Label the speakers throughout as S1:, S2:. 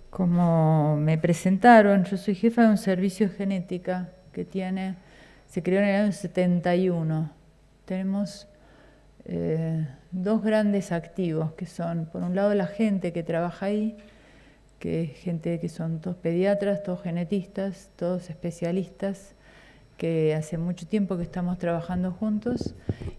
S1: Como me presentaron, yo soy jefa de un servicio de genética que se creó en el año 71. Tenemos dos grandes activos que son, por un lado, la gente que trabaja ahí, que es gente que son todos pediatras, todos genetistas, todos especialistas, que hace mucho tiempo que estamos trabajando juntos,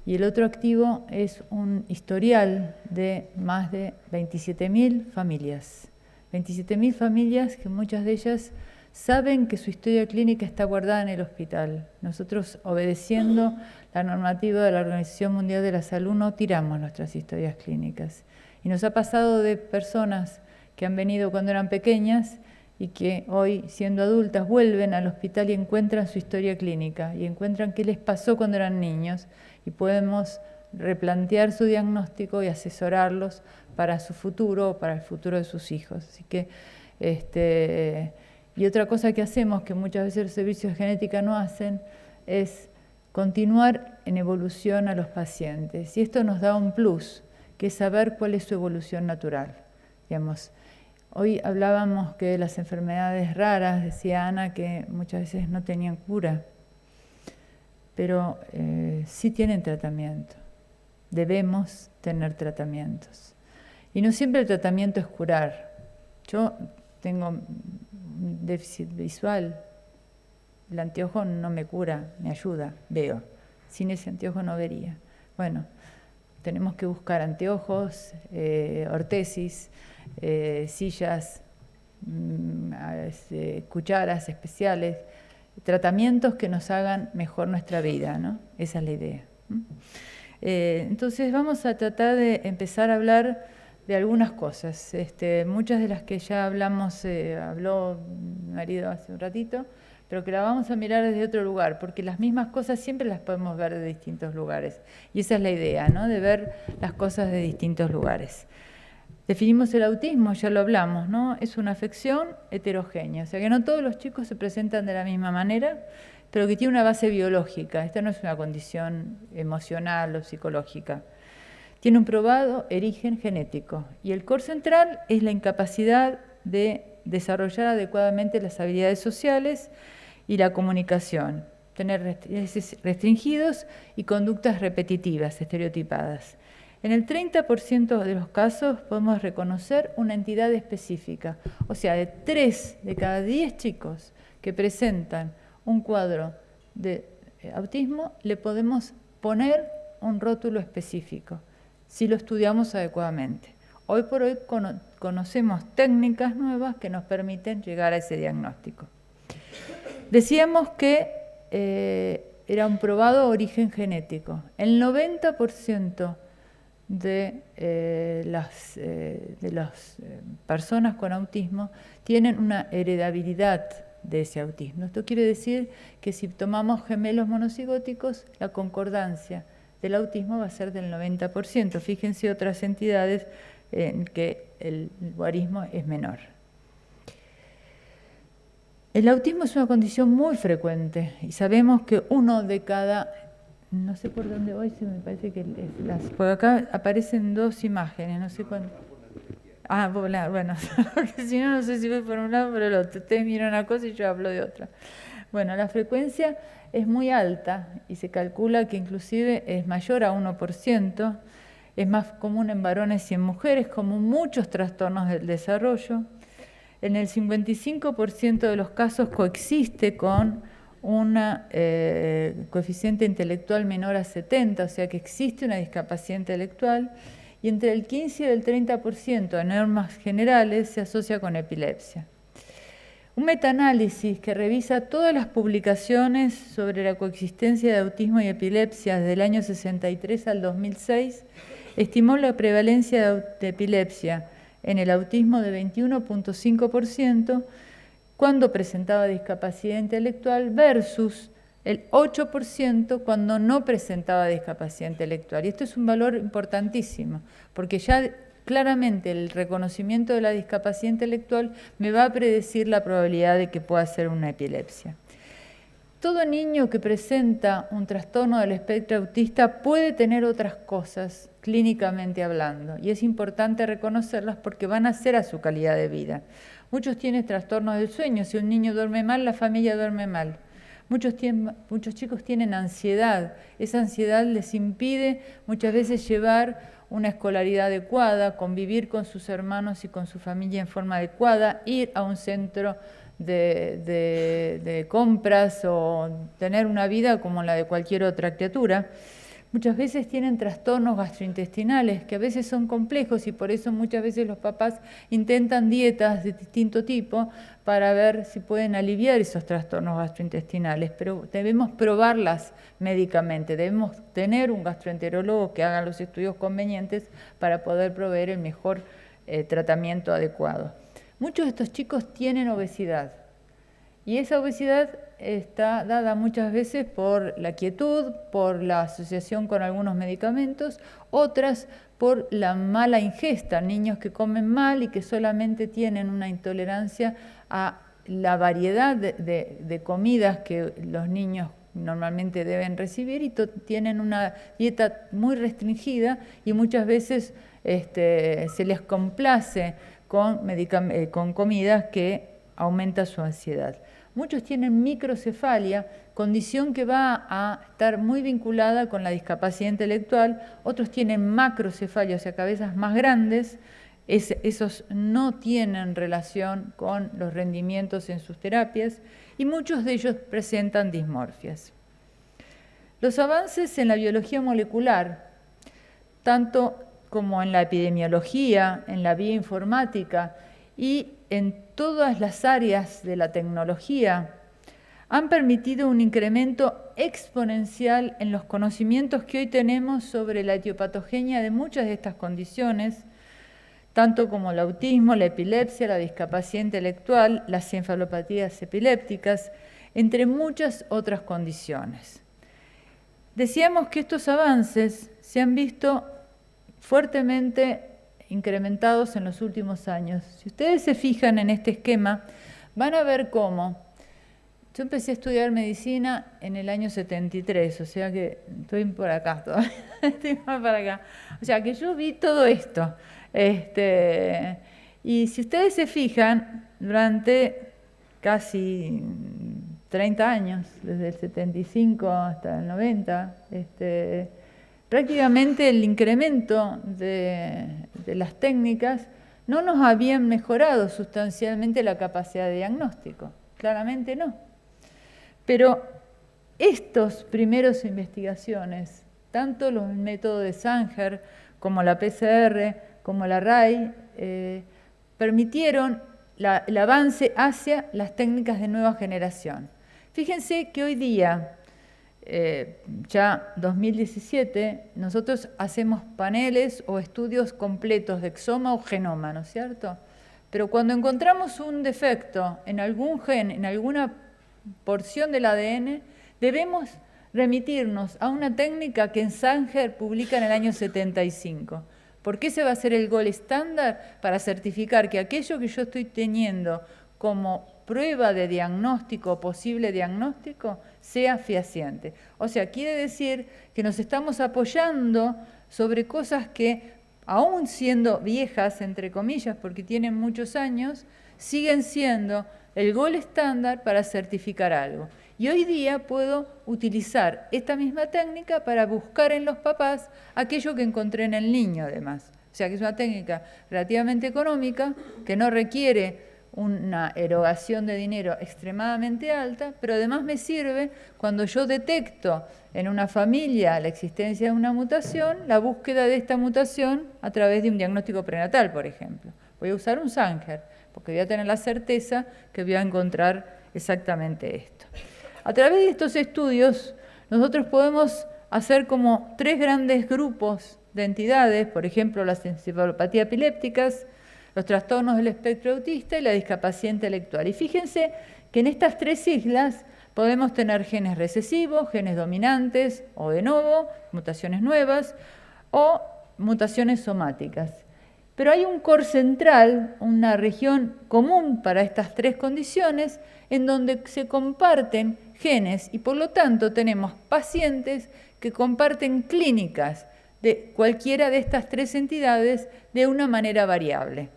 S1: y el otro activo es un historial de más de 27.000 familias. 27.000 familias que muchas de ellas saben que su historia clínica está guardada en el hospital. Nosotros, obedeciendo la normativa de la Organización Mundial de la Salud, no tiramos nuestras historias clínicas. Y nos ha pasado de personas que han venido cuando eran pequeñas y que hoy, siendo adultas, vuelven al hospital y encuentran su historia clínica y encuentran qué les pasó cuando eran niños, y podemos replantear su diagnóstico y asesorarlos para su futuro o para el futuro de sus hijos. Así que, y otra cosa que hacemos, que muchas veces los servicios de genética no hacen, es continuar en evolución a los pacientes. Y esto nos da un plus, que es saber cuál es su evolución natural. Digamos, hoy hablábamos que las enfermedades raras, decía Ana, que muchas veces no tenían cura, pero sí tienen tratamiento. Debemos tener tratamientos. Y no siempre el tratamiento es curar. Yo tengo un déficit visual. El anteojo no me cura, me ayuda, veo. Sin ese anteojo no vería. Bueno, tenemos que buscar anteojos, ortesis, sillas, cucharas especiales, tratamientos que nos hagan mejor nuestra vida, ¿no? Esa es la idea. Entonces vamos a tratar de empezar a hablar de algunas cosas. Muchas de las que ya hablamos, habló mi marido hace un ratito, pero que la vamos a mirar desde otro lugar, porque las mismas cosas siempre las podemos ver de distintos lugares. Y esa es la idea, ¿no? De ver las cosas de distintos lugares. Definimos el autismo, ya lo hablamos, ¿no? Es una afección heterogénea, o sea que no todos los chicos se presentan de la misma manera, pero que tiene una base biológica. Esta no es una condición emocional o psicológica. Tiene un probado origen genético, y el core central es la incapacidad de desarrollar adecuadamente las habilidades sociales y la comunicación, tener restringidos y conductas repetitivas, estereotipadas. En el 30% de los casos podemos reconocer una entidad específica, o sea, de 3 de cada 10 chicos que presentan un cuadro de autismo, le podemos poner un rótulo específico, si lo estudiamos adecuadamente. Hoy por hoy conocemos técnicas nuevas que nos permiten llegar a ese diagnóstico. Decíamos que era un probado origen genético. El 90% de las personas con autismo tienen una heredabilidad de ese autismo. Esto quiere decir que si tomamos gemelos monocigóticos, la concordancia del autismo va a ser del 90%. Fíjense otras entidades en que el guarismo es menor. El autismo es una condición muy frecuente y sabemos que uno de cada... No sé por dónde voy, si me parece que por acá aparecen 2 imágenes, no sé cuándo. Ah, bueno, porque si no, no sé si voy por un lado o por el otro. Ustedes miran una cosa y yo hablo de otra. Bueno, la frecuencia es muy alta y se calcula que inclusive es mayor a 1%, es más común en varones y en mujeres, como muchos trastornos del desarrollo. En el 55% de los casos coexiste con un coeficiente intelectual menor a 70, o sea que existe una discapacidad intelectual, y entre el 15 y el 30% en normas generales se asocia con epilepsia. Un metaanálisis que revisa todas las publicaciones sobre la coexistencia de autismo y epilepsia desde el año 63 al 2006 estimó la prevalencia de epilepsia en el autismo de 21.5% cuando presentaba discapacidad intelectual versus el 8% cuando no presentaba discapacidad intelectual. Y esto es un valor importantísimo, porque ya claramente el reconocimiento de la discapacidad intelectual me va a predecir la probabilidad de que pueda ser una epilepsia. todo niño que presenta un trastorno del espectro autista puede tener otras cosas, clínicamente hablando, y es importante reconocerlas porque van a hacer a su calidad de vida. Muchos tienen trastornos del sueño. Si un niño duerme mal, la familia duerme mal. Muchos chicos tienen ansiedad. Esa ansiedad les impide muchas veces llevar una escolaridad adecuada, convivir con sus hermanos y con su familia en forma adecuada, ir a un centro de compras o tener una vida como la de cualquier otra criatura. Muchas veces tienen trastornos gastrointestinales que a veces son complejos y por eso muchas veces los papás intentan dietas de distinto tipo para ver si pueden aliviar esos trastornos gastrointestinales, pero debemos probarlas médicamente, debemos tener un gastroenterólogo que haga los estudios convenientes para poder proveer el mejor tratamiento adecuado. Muchos de estos chicos tienen obesidad y esa obesidad está dada muchas veces por la quietud, por la asociación con algunos medicamentos, otras por la mala ingesta, niños que comen mal y que solamente tienen una intolerancia a la variedad de comidas que los niños normalmente deben recibir y tienen una dieta muy restringida y muchas veces se les complace con comidas que aumentan su ansiedad. Muchos tienen microcefalia, condición que va a estar muy vinculada con la discapacidad intelectual. Otros tienen macrocefalia, o sea, cabezas más grandes. Esos no tienen relación con los rendimientos en sus terapias y muchos de ellos presentan dismorfias. Los avances en la biología molecular, tanto como en la epidemiología, en la bioinformática y en todas las áreas de la tecnología, han permitido un incremento exponencial en los conocimientos que hoy tenemos sobre la etiopatogenia de muchas de estas condiciones, tanto como el autismo, la epilepsia, la discapacidad intelectual, las encefalopatías epilépticas, entre muchas otras condiciones. Decíamos que estos avances se han visto fuertemente incrementados en los últimos años. Si ustedes se fijan en este esquema, van a ver cómo. Yo empecé a estudiar medicina en el año 73, o sea que estoy por acá todavía, estoy más para acá. O sea que yo vi todo esto. Y si ustedes se fijan, durante casi 30 años, desde el 75 hasta el 90, prácticamente el incremento de las técnicas no nos habían mejorado sustancialmente la capacidad de diagnóstico, claramente no. Pero estos primeros investigaciones, tanto los métodos de Sanger como la PCR, como la RAI, permitieron el avance hacia las técnicas de nueva generación. Fíjense que hoy día, ya 2017, nosotros hacemos paneles o estudios completos de exoma o genoma, ¿no es cierto? Pero cuando encontramos un defecto en algún gen, en alguna porción del ADN, debemos remitirnos a una técnica que en Sanger publica en el año 75. ¿Por qué se va a hacer el gold estándar? Para certificar que aquello que yo estoy teniendo como prueba de diagnóstico, posible diagnóstico, sea fehaciente. O sea, quiere decir que nos estamos apoyando sobre cosas que, aún siendo viejas, entre comillas, porque tienen muchos años, siguen siendo el gold estándar para certificar algo. Y hoy día puedo utilizar esta misma técnica para buscar en los papás aquello que encontré en el niño, además. O sea, que es una técnica relativamente económica, que no requiere una erogación de dinero extremadamente alta, pero además me sirve cuando yo detecto en una familia la existencia de una mutación, la búsqueda de esta mutación a través de un diagnóstico prenatal, por ejemplo. Voy a usar un Sanger, porque voy a tener la certeza que voy a encontrar exactamente esto. A través de estos estudios, nosotros podemos hacer como 3 grandes grupos de entidades, por ejemplo, las encefalopatías epilépticas, los trastornos del espectro autista y la discapacidad intelectual. Y fíjense que en estas 3 islas podemos tener genes recesivos, genes dominantes o de novo, mutaciones nuevas, o mutaciones somáticas. Pero hay un core central, una región común para estas 3 condiciones, en donde se comparten genes y por lo tanto tenemos pacientes que comparten clínicas de cualquiera de estas tres entidades de una manera variable.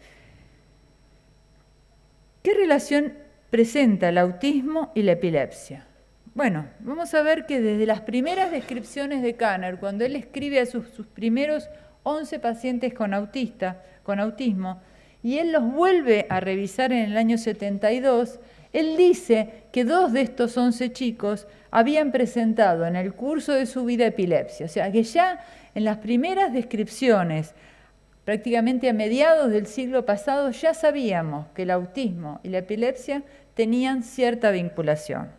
S1: ¿Qué relación presenta el autismo y la epilepsia? Bueno, vamos a ver que desde las primeras descripciones de Kanner, cuando él escribe a sus primeros 11 pacientes con autismo, y él los vuelve a revisar en el año 72, él dice que 2 de estos 11 chicos habían presentado en el curso de su vida epilepsia. O sea, que ya en las primeras descripciones, prácticamente a mediados del siglo pasado, ya sabíamos que el autismo y la epilepsia tenían cierta vinculación.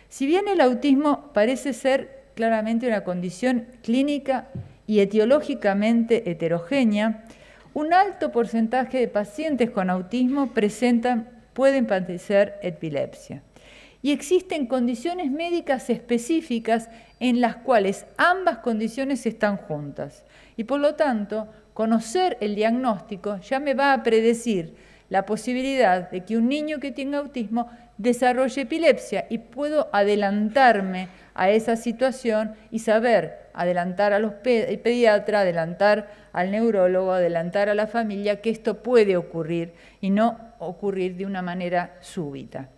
S1: Si bien el autismo parece ser claramente una condición clínica y etiológicamente heterogénea, un alto porcentaje de pacientes con autismo pueden padecer epilepsia. Y existen condiciones médicas específicas en las cuales ambas condiciones están juntas. Y por lo tanto, conocer el diagnóstico ya me va a predecir la posibilidad de que un niño que tenga autismo desarrolle epilepsia y puedo adelantarme a esa situación y saber adelantar a los pediatras, adelantar al neurólogo, adelantar a la familia que esto puede ocurrir y no ocurrir de una manera súbita.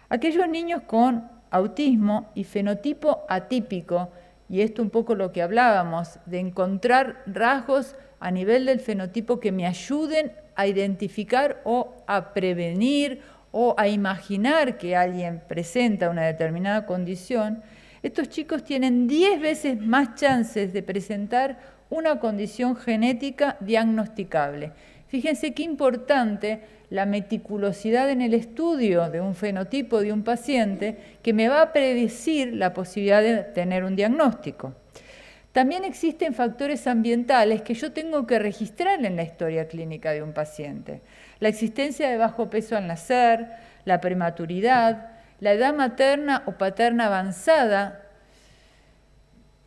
S1: Aquellos niños con autismo y fenotipo atípico, y esto un poco lo que hablábamos, de encontrar rasgos a nivel del fenotipo que me ayuden a identificar o a prevenir o a imaginar que alguien presenta una determinada condición, estos chicos tienen 10 veces más chances de presentar una condición genética diagnosticable. Fíjense qué importante la meticulosidad en el estudio de un fenotipo de un paciente que me va a predecir la posibilidad de tener un diagnóstico. También existen factores ambientales que yo tengo que registrar en la historia clínica de un paciente. La existencia de bajo peso al nacer, la prematuridad, la edad materna o paterna avanzada,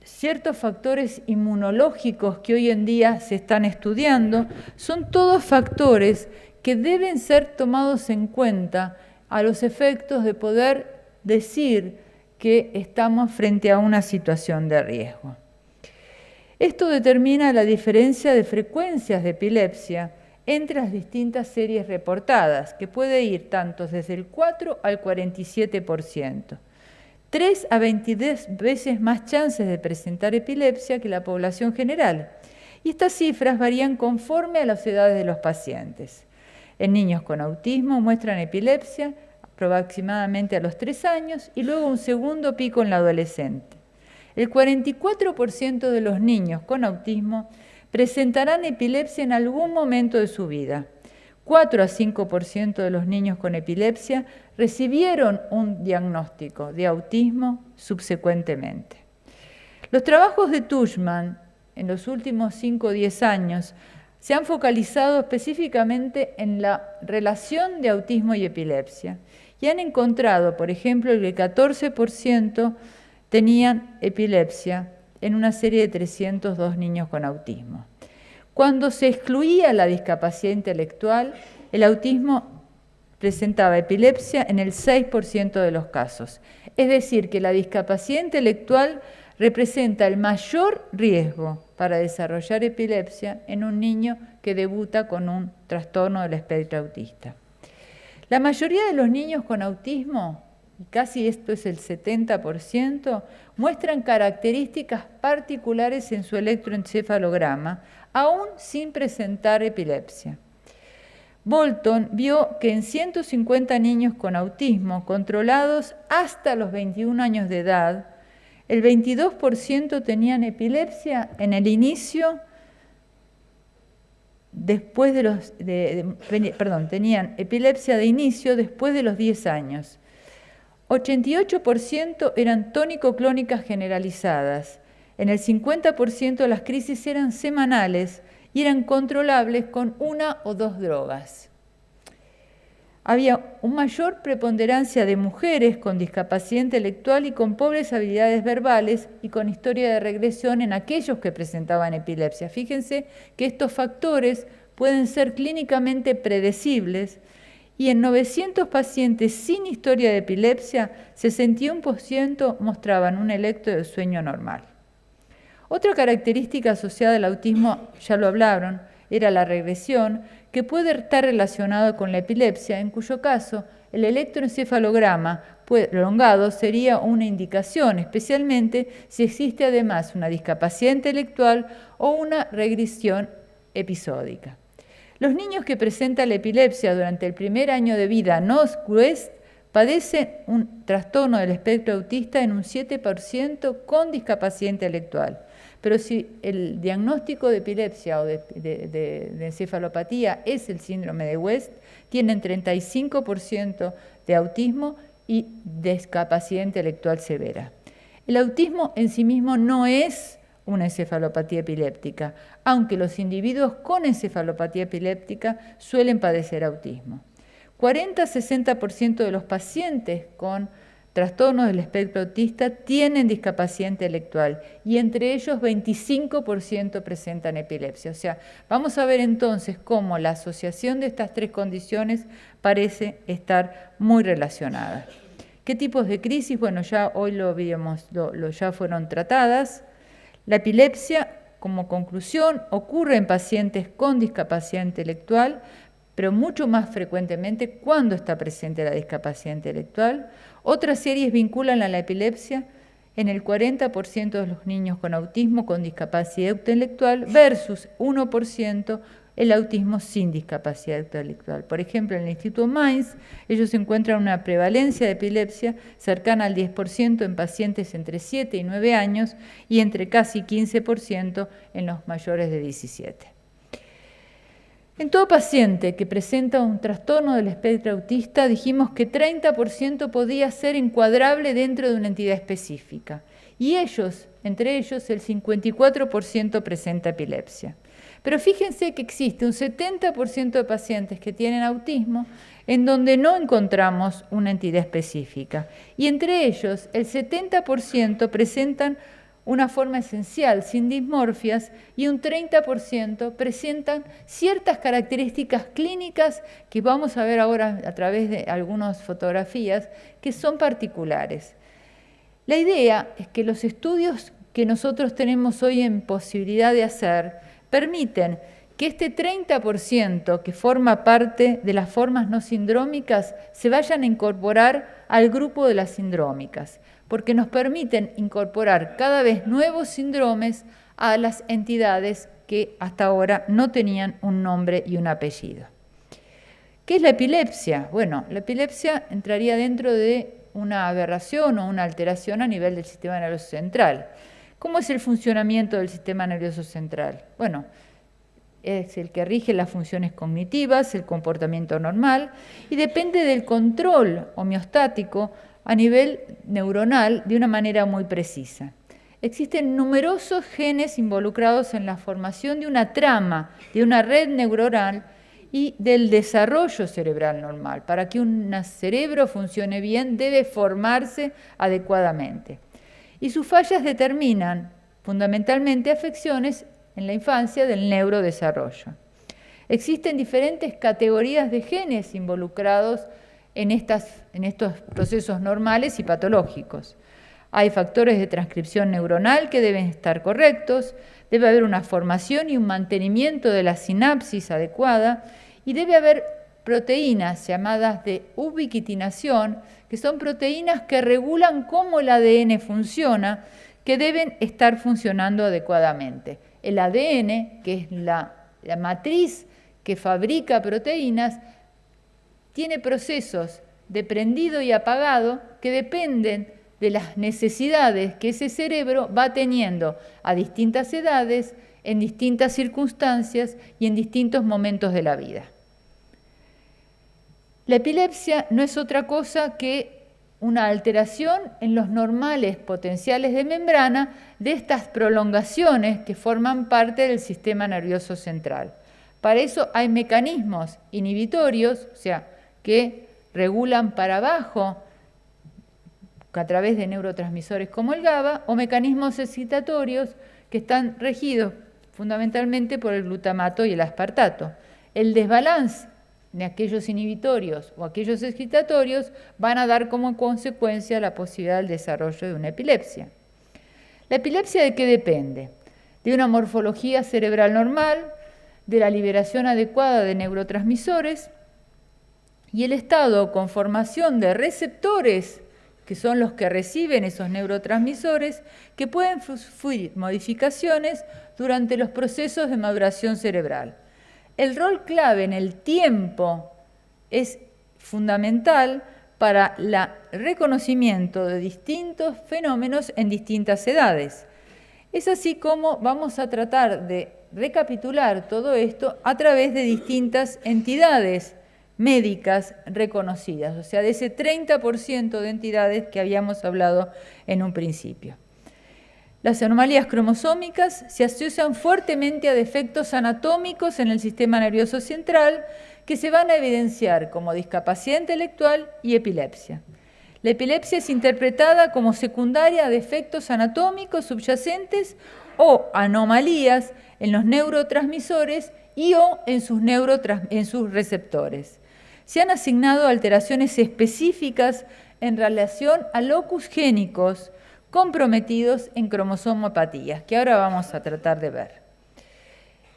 S1: ciertos factores inmunológicos que hoy en día se están estudiando, son todos factores que deben ser tomados en cuenta a los efectos de poder decir que estamos frente a una situación de riesgo. Esto determina la diferencia de frecuencias de epilepsia entre las distintas series reportadas, que puede ir tanto desde el 4 al 47%. 3 a 22 veces más chances de presentar epilepsia que la población general. Y estas cifras varían conforme a las edades de los pacientes. En niños con autismo muestran epilepsia aproximadamente a los 3 años y luego un segundo pico en la adolescente. El 44% de los niños con autismo presentarán epilepsia en algún momento de su vida. 4 a 5% de los niños con epilepsia recibieron un diagnóstico de autismo subsecuentemente. Los trabajos de Tushman en los últimos 5 o 10 años se han focalizado específicamente en la relación de autismo y epilepsia y han encontrado, por ejemplo, que el 14% tenían epilepsia en una serie de 302 niños con autismo. Cuando se excluía la discapacidad intelectual, el autismo presentaba epilepsia en el 6% de los casos. Es decir, que la discapacidad intelectual representa el mayor riesgo para desarrollar epilepsia en un niño que debuta con un trastorno del espectro autista. La mayoría de los niños con autismo, y casi esto es el 70%, muestran características particulares en su electroencefalograma, aún sin presentar epilepsia. Bolton vio que en 150 niños con autismo controlados hasta los 21 años de edad, el 22% tenían epilepsia en el inicio, tenían epilepsia de inicio después de los 10 años. 88% eran tónico-clónicas generalizadas. En el 50% las crisis eran semanales y eran controlables con 1 o 2 drogas. Había una mayor preponderancia de mujeres con discapacidad intelectual y con pobres habilidades verbales y con historia de regresión en aquellos que presentaban epilepsia. Fíjense que estos factores pueden ser clínicamente predecibles y en 900 pacientes sin historia de epilepsia, 61% mostraban un electro de sueño normal. Otra característica asociada al autismo, ya lo hablaron, era la regresión, que puede estar relacionado con la epilepsia, en cuyo caso el electroencefalograma prolongado sería una indicación, especialmente si existe además una discapacidad intelectual o una regresión episódica. Los niños que presentan la epilepsia durante el primer año de vida no-West padecen un trastorno del espectro autista en un 7% con discapacidad intelectual. Pero si el diagnóstico de epilepsia o de encefalopatía es el síndrome de West, tienen 35% de autismo y discapacidad intelectual severa. El autismo en sí mismo no es una encefalopatía epiléptica, aunque los individuos con encefalopatía epiléptica suelen padecer autismo. 40-60% de los pacientes con trastornos del espectro autista tienen discapacidad intelectual y entre ellos 25% presentan epilepsia. O sea, vamos a ver entonces cómo la asociación de estas tres condiciones parece estar muy relacionada. ¿Qué tipos de crisis? Bueno, ya hoy lo vimos, ya fueron tratadas. La epilepsia, como conclusión, ocurre en pacientes con discapacidad intelectual, pero mucho más frecuentemente cuando está presente la discapacidad intelectual. Otras series vinculan a la epilepsia en el 40% de los niños con autismo con discapacidad intelectual versus 1% el autismo sin discapacidad intelectual. Por ejemplo, en el Instituto Mainz, ellos encuentran una prevalencia de epilepsia cercana al 10% en pacientes entre 7 y 9 años y entre casi 15% en los mayores de 17. En todo paciente que presenta un trastorno del espectro autista, dijimos que 30% podía ser encuadrable dentro de una entidad específica. Y entre ellos, el 54% presenta epilepsia. Pero fíjense que existe un 70% de pacientes que tienen autismo en donde no encontramos una entidad específica. Y entre ellos, el 70% presentan una forma esencial, sin dismorfias, y un 30% presentan ciertas características clínicas que vamos a ver ahora a través de algunas fotografías que son particulares. La idea es que los estudios que nosotros tenemos hoy en posibilidad de hacer permiten que este 30% que forma parte de las formas no sindrómicas se vayan a incorporar al grupo de las sindrómicas, porque nos permiten incorporar cada vez nuevos síndromes a las entidades que hasta ahora no tenían un nombre y un apellido. ¿Qué es la epilepsia? Bueno, la epilepsia entraría dentro de una aberración o una alteración a nivel del sistema nervioso central. ¿Cómo es el funcionamiento del sistema nervioso central? Bueno, es el que rige las funciones cognitivas, el comportamiento normal, y depende del control homeostático a nivel neuronal de una manera muy precisa. Existen numerosos genes involucrados en la formación de una trama, de una red neuronal y del desarrollo cerebral normal. Para que un cerebro funcione bien, debe formarse adecuadamente. Y sus fallas determinan fundamentalmente afecciones en la infancia del neurodesarrollo. Existen diferentes categorías de genes involucrados en estos procesos normales y patológicos. Hay factores de transcripción neuronal que deben estar correctos, debe haber una formación y un mantenimiento de la sinapsis adecuada y debe haber proteínas llamadas de ubiquitinación, que son proteínas que regulan cómo el ADN funciona, que deben estar funcionando adecuadamente. El ADN, que es la matriz que fabrica proteínas, tiene procesos de prendido y apagado que dependen de las necesidades que ese cerebro va teniendo a distintas edades, en distintas circunstancias y en distintos momentos de la vida. La epilepsia no es otra cosa que una alteración en los normales potenciales de membrana de estas prolongaciones que forman parte del sistema nervioso central. Para eso hay mecanismos inhibitorios, o sea, que regulan para abajo a través de neurotransmisores como el GABA, o mecanismos excitatorios que están regidos fundamentalmente por el glutamato y el aspartato. El desbalance ni aquellos inhibitorios o aquellos excitatorios van a dar como consecuencia la posibilidad del desarrollo de una epilepsia. ¿La epilepsia de qué depende? De una morfología cerebral normal, de la liberación adecuada de neurotransmisores y el estado o conformación de receptores, que son los que reciben esos neurotransmisores, que pueden sufrir modificaciones durante los procesos de maduración cerebral. El rol clave en el tiempo es fundamental para el reconocimiento de distintos fenómenos en distintas edades. Es así como vamos a tratar de recapitular todo esto a través de distintas entidades médicas reconocidas, o sea, de ese 30% de entidades que habíamos hablado en un principio. Las anomalías cromosómicas se asocian fuertemente a defectos anatómicos en el sistema nervioso central que se van a evidenciar como discapacidad intelectual y epilepsia. La epilepsia es interpretada como secundaria a defectos anatómicos subyacentes o anomalías en los neurotransmisores y o en sus receptores. Se han asignado alteraciones específicas en relación a locus génicos comprometidos en cromosomopatías, que ahora vamos a tratar de ver.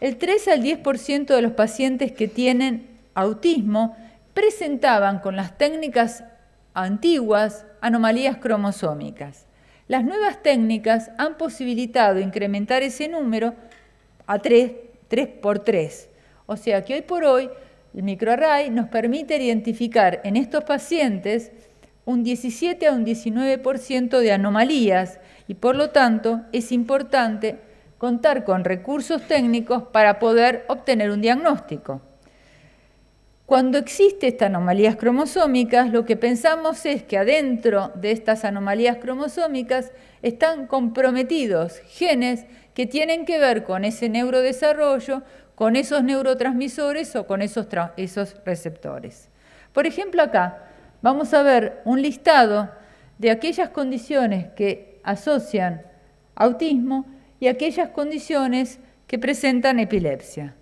S1: El 3 al 10% de los pacientes que tienen autismo presentaban con las técnicas antiguas anomalías cromosómicas. Las nuevas técnicas han posibilitado incrementar ese número a 3 por 3. O sea que hoy por hoy el microarray nos permite identificar en estos pacientes un 17 a un 19% de anomalías y por lo tanto es importante contar con recursos técnicos para poder obtener un diagnóstico. Cuando existen estas anomalías cromosómicas, lo que pensamos es que adentro de estas anomalías cromosómicas están comprometidos genes que tienen que ver con ese neurodesarrollo, con esos neurotransmisores o con esos receptores. Por ejemplo, acá vamos a ver un listado de aquellas condiciones que asocian autismo y aquellas condiciones que presentan epilepsia.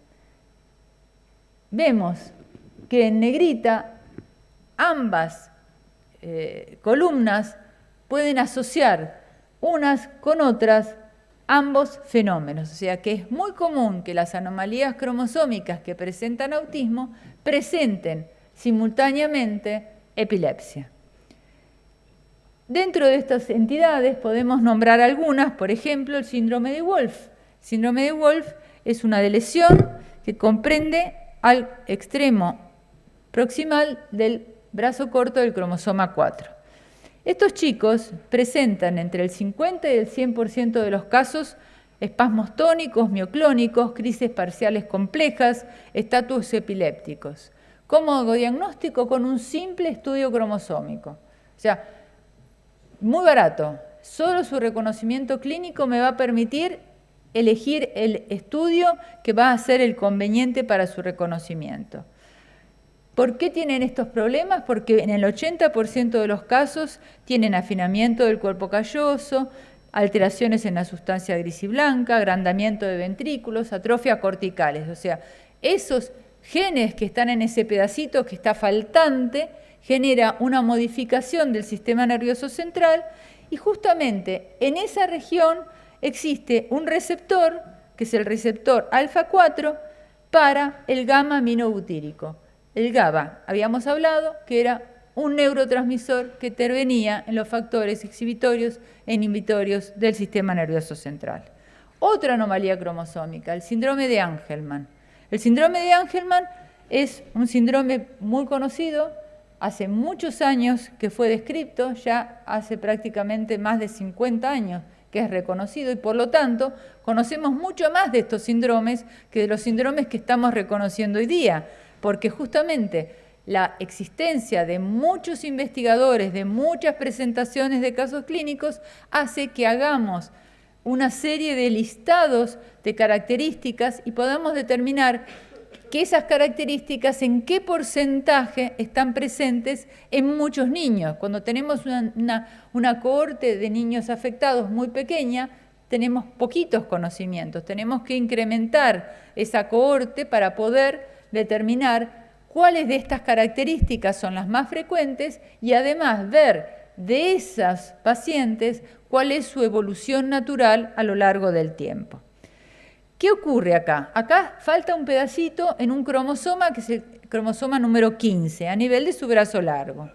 S1: Vemos que en negrita ambas columnas pueden asociar unas con otras ambos fenómenos, o sea que es muy común que las anomalías cromosómicas que presentan autismo presenten simultáneamente epilepsia. Dentro de estas entidades podemos nombrar algunas, por ejemplo, el síndrome de Wolff. El síndrome de Wolff es una lesión que comprende al extremo proximal del brazo corto del cromosoma 4. Estos chicos presentan entre el 50 y el 100% de los casos espasmos tónicos, mioclónicos, crisis parciales complejas, estatus epilépticos. ¿Cómo hago diagnóstico? Con un simple estudio cromosómico. O sea, muy barato. Solo su reconocimiento clínico me va a permitir elegir el estudio que va a ser el conveniente para su reconocimiento. ¿Por qué tienen estos problemas? Porque en el 80% de los casos tienen afinamiento del cuerpo calloso, alteraciones en la sustancia gris y blanca, agrandamiento de ventrículos, atrofia corticales. O sea, esos genes que están en ese pedacito que está faltante genera una modificación del sistema nervioso central y justamente en esa región existe un receptor, que es el receptor alfa 4, para el gamma aminobutírico. El GABA, habíamos hablado que era un neurotransmisor que intervenía en los factores exhibitorios e inhibitorios del sistema nervioso central. Otra anomalía cromosómica, el síndrome de Angelman. El síndrome de Angelman es un síndrome muy conocido, hace muchos años que fue descrito, ya hace prácticamente más de 50 años que es reconocido y por lo tanto conocemos mucho más de estos síndromes que de los síndromes que estamos reconociendo hoy día, porque justamente la existencia de muchos investigadores, de muchas presentaciones de casos clínicos, hace que hagamos una serie de listados de características y podamos determinar que esas características en qué porcentaje están presentes en muchos niños. Cuando tenemos una cohorte de niños afectados muy pequeña, tenemos poquitos conocimientos, tenemos que incrementar esa cohorte para poder determinar cuáles de estas características son las más frecuentes y además ver de esas pacientes cuál es su evolución natural a lo largo del tiempo. ¿Qué ocurre acá? Acá falta un pedacito en un cromosoma que es el cromosoma número 15, a nivel de su brazo largo.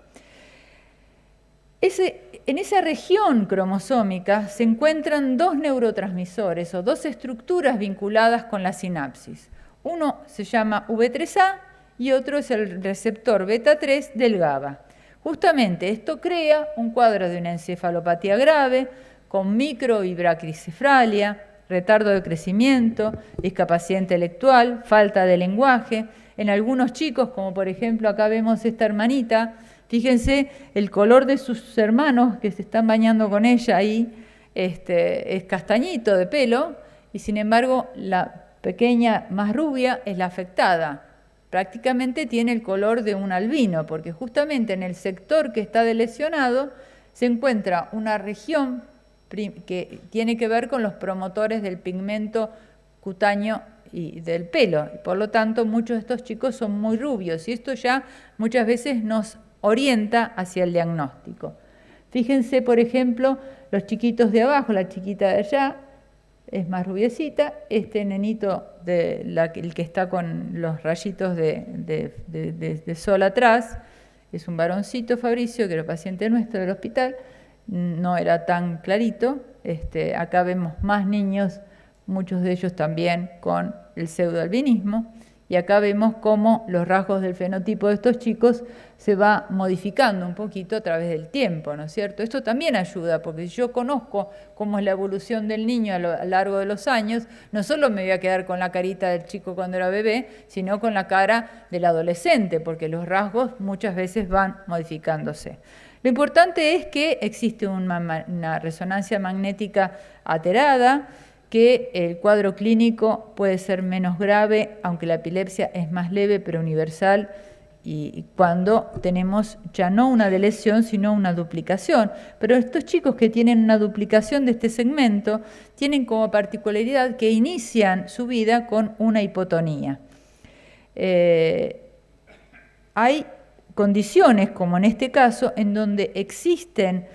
S1: En esa región cromosómica se encuentran dos neurotransmisores o dos estructuras vinculadas con la sinapsis. Uno se llama V3A y otro es el receptor beta 3 del GABA. Justamente esto crea un cuadro de una encefalopatía grave con micro y braquicefalia, retardo de crecimiento, discapacidad intelectual, falta de lenguaje. En algunos chicos, como por ejemplo acá vemos esta hermanita, fíjense el color de sus hermanos que se están bañando con ella ahí, es castañito de pelo, y sin embargo la pequeña más rubia es la afectada. Prácticamente tiene el color de un albino, porque justamente en el sector que está lesionado se encuentra una región que tiene que ver con los promotores del pigmento cutáneo y del pelo. Por lo tanto, muchos de estos chicos son muy rubios y esto ya muchas veces nos orienta hacia el diagnóstico. Fíjense, por ejemplo, los chiquitos de abajo, la chiquita de allá es más rubiecita, este nenito, el que está con los rayitos de sol atrás, es un varoncito, Fabricio, que era paciente nuestro del hospital, no era tan clarito. Acá vemos más niños, muchos de ellos también con el pseudoalbinismo, y acá vemos cómo los rasgos del fenotipo de estos chicos se va modificando un poquito a través del tiempo, ¿no es cierto? Esto también ayuda, porque si yo conozco cómo es la evolución del niño a lo largo de los años, no solo me voy a quedar con la carita del chico cuando era bebé, sino con la cara del adolescente, porque los rasgos muchas veces van modificándose. Lo importante es que existe una resonancia magnética alterada, que el cuadro clínico puede ser menos grave, aunque la epilepsia es más leve pero universal, y cuando tenemos ya no una delesión, sino una duplicación. Pero estos chicos que tienen una duplicación de este segmento tienen como particularidad que inician su vida con una hipotonía. Hay condiciones, como en este caso, en donde existen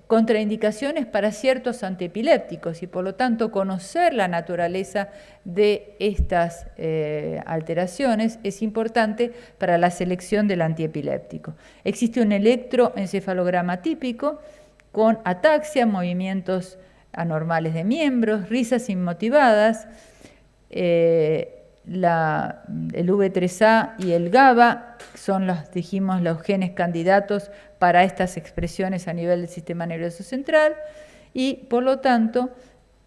S1: contraindicaciones para ciertos antiepilépticos y por lo tanto conocer la naturaleza de estas alteraciones es importante para la selección del antiepiléptico. Existe un electroencefalograma típico con ataxia, movimientos anormales de miembros, risas inmotivadas. El V3A y el GABA son los genes candidatos para estas expresiones a nivel del sistema nervioso central y por lo tanto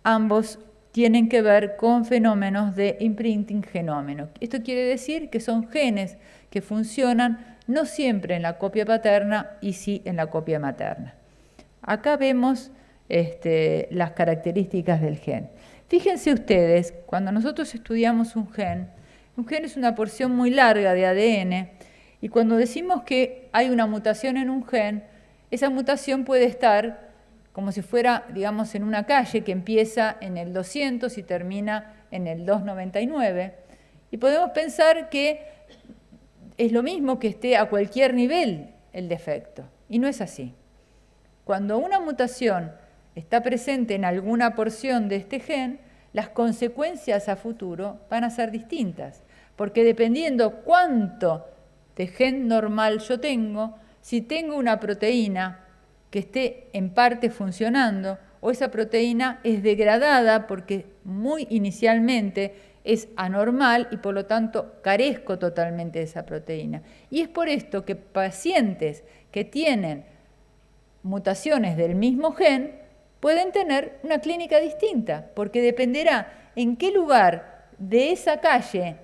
S1: ambos tienen que ver con fenómenos de imprinting genómeno. Esto quiere decir que son genes que funcionan no siempre en la copia paterna y sí en la copia materna. Acá vemos las características del gen. Fíjense ustedes, cuando nosotros estudiamos un gen es una porción muy larga de ADN, y cuando decimos que hay una mutación en un gen, esa mutación puede estar como si fuera, digamos, en una calle que empieza en el 200 y termina en el 299, y podemos pensar que es lo mismo que esté a cualquier nivel el defecto, y no es así. Cuando una mutación está presente en alguna porción de este gen, las consecuencias a futuro van a ser distintas, porque dependiendo cuánto de gen normal yo tengo, si tengo una proteína que esté en parte funcionando o esa proteína es degradada porque muy inicialmente es anormal y por lo tanto carezco totalmente de esa proteína. Y es por esto que pacientes que tienen mutaciones del mismo gen pueden tener una clínica distinta, porque dependerá en qué lugar de esa calle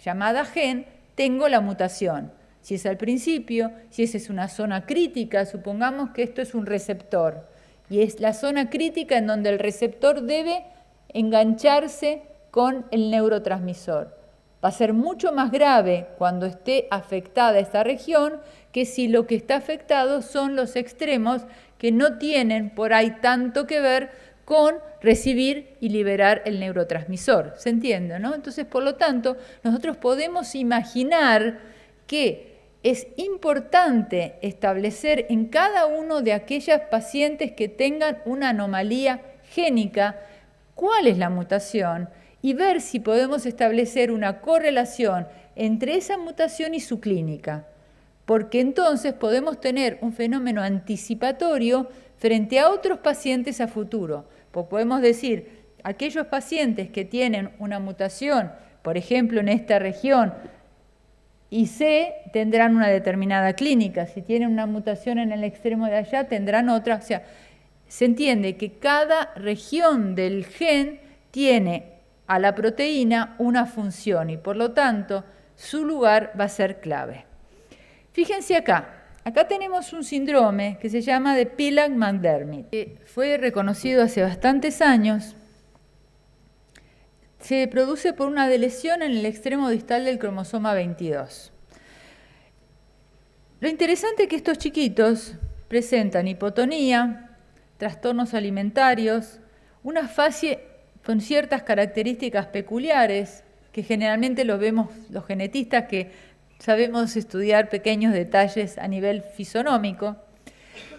S1: llamada gen tengo la mutación. Si es al principio, si esa es una zona crítica, supongamos que esto es un receptor, y es la zona crítica en donde el receptor debe engancharse con el neurotransmisor. Va a ser mucho más grave cuando esté afectada esta región que si lo que está afectado son los extremos que no tienen por ahí tanto que ver con recibir y liberar el neurotransmisor. ¿Se entiende, no? Entonces, por lo tanto, nosotros podemos imaginar que es importante establecer en cada uno de aquellas pacientes que tengan una anomalía génica cuál es la mutación y ver si podemos establecer una correlación entre esa mutación y su clínica, porque entonces podemos tener un fenómeno anticipatorio frente a otros pacientes a futuro. Pues podemos decir, aquellos pacientes que tienen una mutación, por ejemplo en esta región, y C, tendrán una determinada clínica. Si tienen una mutación en el extremo de allá, tendrán otra. O sea, se entiende que cada región del gen tiene a la proteína una función y por lo tanto su lugar va a ser clave. Fíjense acá. Acá tenemos un síndrome que se llama de Phelan-McDermid, que fue reconocido hace bastantes años. Se produce por una deleción en el extremo distal del cromosoma 22. Lo interesante es que estos chiquitos presentan hipotonía, trastornos alimentarios, una fascia con ciertas características peculiares, que generalmente los vemos los genetistas que sabemos estudiar pequeños detalles a nivel fisonómico.